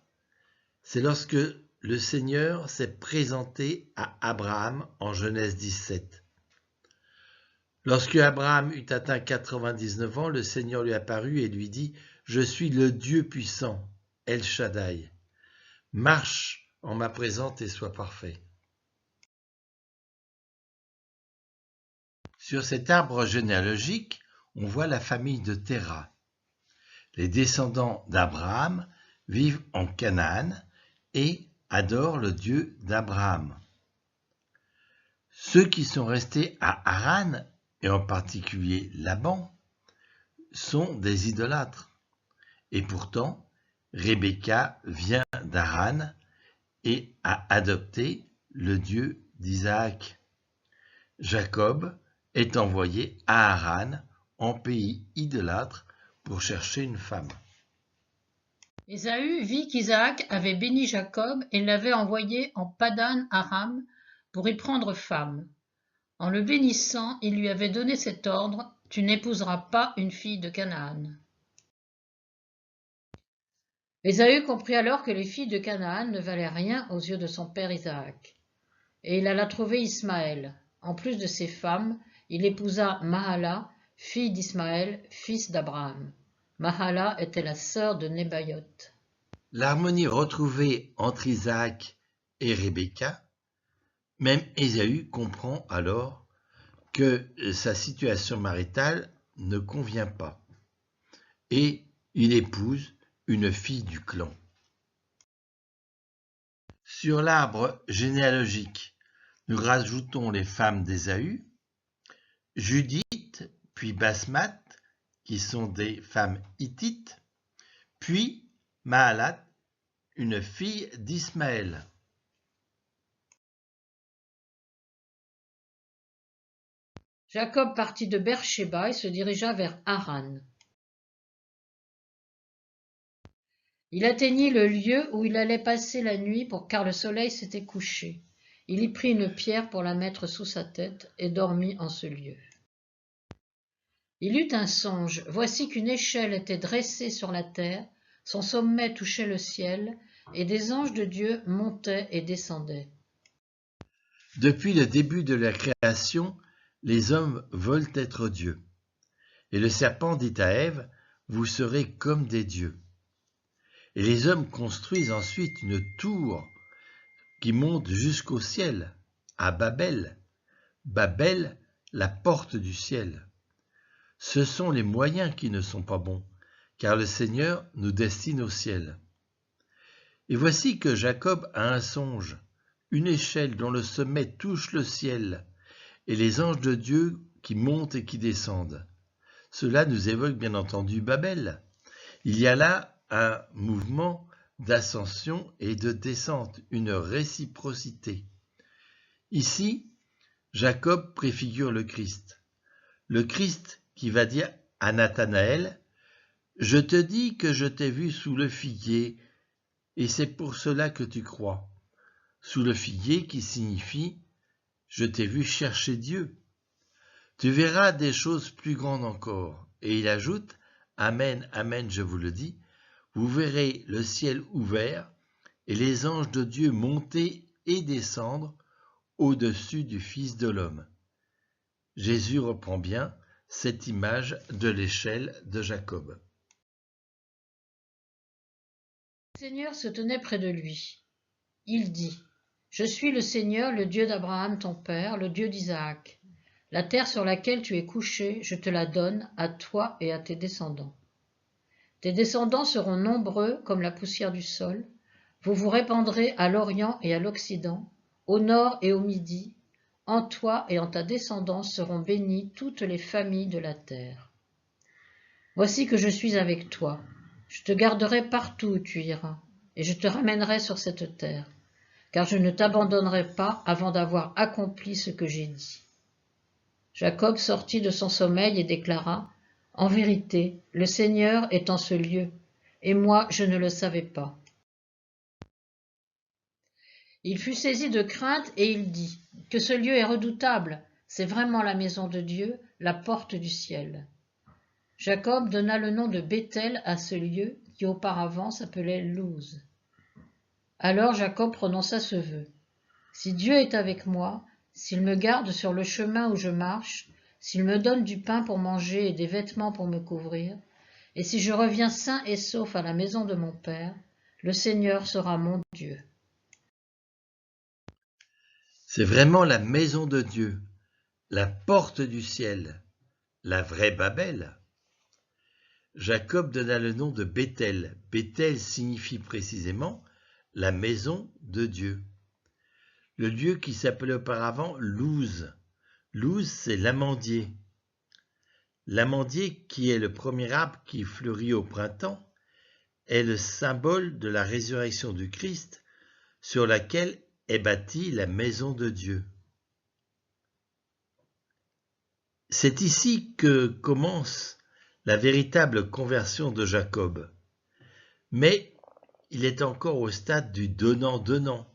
c'est lorsque le Seigneur s'est présenté à Abraham en Genèse 17. Lorsque Abraham eut atteint 99 ans, le Seigneur lui apparut et lui dit « Je suis le Dieu puissant, El Shaddai. Marche en ma présence et sois parfait. » Sur cet arbre généalogique, on voit la famille de Terah. Les descendants d'Abraham vivent en Canaan et adorent le Dieu d'Abraham. Ceux qui sont restés à Haran, et en particulier Laban, sont des idolâtres. Et pourtant, Rebecca vient d'Haran et a adopté le Dieu d'Isaac. Jacob est envoyé à Haran, en pays idolâtre, pour chercher une femme. Ésaü vit qu'Isaac avait béni Jacob et l'avait envoyé en Padan-Aram pour y prendre femme. En le bénissant, il lui avait donné cet ordre, « Tu n'épouseras pas une fille de Canaan. » Ésaü comprit alors que les filles de Canaan ne valaient rien aux yeux de son père Isaac. Et il alla trouver Ismaël. En plus de ses femmes, il épousa Mahala, fille d'Ismaël, fils d'Abraham. Mahala était la sœur de Nebaïot. L'harmonie retrouvée entre Isaac et Rebecca, même Ésaü comprend alors que sa situation maritale ne convient pas et il épouse une fille du clan. Sur l'arbre généalogique, nous rajoutons les femmes d'Ésaü, Judith puis Basmat, qui sont des femmes hittites, puis Mahalat, une fille d'Ismaël. Jacob partit de Beersheba et se dirigea vers Haran. Il atteignit le lieu où il allait passer la nuit car le soleil s'était couché. Il y prit une pierre pour la mettre sous sa tête et dormit en ce lieu. Il eut un songe. Voici qu'une échelle était dressée sur la terre, son sommet touchait le ciel, et des anges de Dieu montaient et descendaient. Depuis le début de la création, les hommes veulent être dieux. Et le serpent dit à Ève, « Vous serez comme des dieux. » Et les hommes construisent ensuite une tour qui monte jusqu'au ciel, à Babel. Babel, la porte du ciel. Ce sont les moyens qui ne sont pas bons, car le Seigneur nous destine au ciel. Et voici que Jacob a un songe, une échelle dont le sommet touche le ciel, et les anges de Dieu qui montent et qui descendent. Cela nous évoque bien entendu Babel. Il y a là un mouvement d'ascension et de descente, une réciprocité. Ici, Jacob préfigure le Christ. Le Christ qui va dire à Nathanaël, « Je te dis que je t'ai vu sous le figuier, et c'est pour cela que tu crois. » Sous le figuier qui signifie « Je t'ai vu chercher Dieu. » Tu verras des choses plus grandes encore. Et il ajoute « Amen, amen, je vous le dis, vous verrez le ciel ouvert et les anges de Dieu monter et descendre au-dessus du Fils de l'homme. » Jésus reprend bien cette image de l'échelle de Jacob. Le Seigneur se tenait près de lui. Il dit, « Je suis le Seigneur, le Dieu d'Abraham ton père, le Dieu d'Isaac. La terre sur laquelle tu es couché, je te la donne à toi et à tes descendants. Tes descendants seront nombreux comme la poussière du sol. Vous vous répandrez à l'Orient et à l'Occident, au nord et au midi. En toi et en ta descendance seront bénies toutes les familles de la terre. Voici que je suis avec toi. Je te garderai partout où tu iras, et je te ramènerai sur cette terre, car je ne t'abandonnerai pas avant d'avoir accompli ce que j'ai dit. » Jacob sortit de son sommeil et déclara, « En vérité, le Seigneur est en ce lieu, et moi je ne le savais pas. » Il fut saisi de crainte et il dit, « Que ce lieu est redoutable, c'est vraiment la maison de Dieu, la porte du ciel. » Jacob donna le nom de Béthel à ce lieu qui auparavant s'appelait Luz. Alors Jacob prononça ce vœu. « Si Dieu est avec moi, s'il me garde sur le chemin où je marche, s'il me donne du pain pour manger et des vêtements pour me couvrir, et si je reviens sain et sauf à la maison de mon père, le Seigneur sera mon Dieu. » C'est vraiment la maison de Dieu, la porte du ciel, la vraie Babel. Jacob donna le nom de Béthel. Béthel signifie précisément la maison de Dieu. Le lieu qui s'appelait auparavant Luz. Luz, c'est l'amandier. L'amandier, qui est le premier arbre qui fleurit au printemps, est le symbole de la résurrection du Christ sur laquelle est bâtie la maison de Dieu. C'est ici que commence la véritable conversion de Jacob. Mais il est encore au stade du donnant-donnant.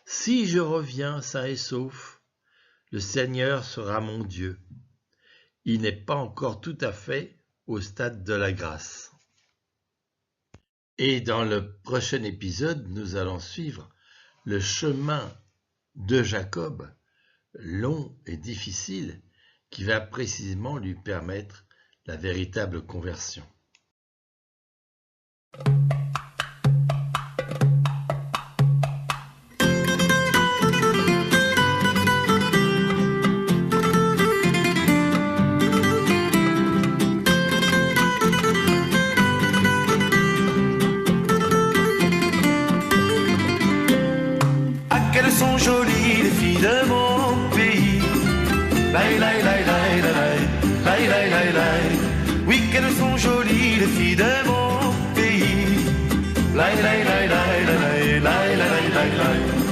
Si je reviens sain et sauf, le Seigneur sera mon Dieu. Il n'est pas encore tout à fait au stade de la grâce. Et dans le prochain épisode, nous allons suivre le chemin de Jacob, long et difficile, qui va précisément lui permettre la véritable conversion. Qu'elles sont jolies les filles de mon pays. Laï, laï, laï, laï, laï, laï, laï, laï, laï. Oui, qu'elles sont jolies les filles de mon pays. Laï, laï, laï, laï, laï, laï, laï, laï, laï.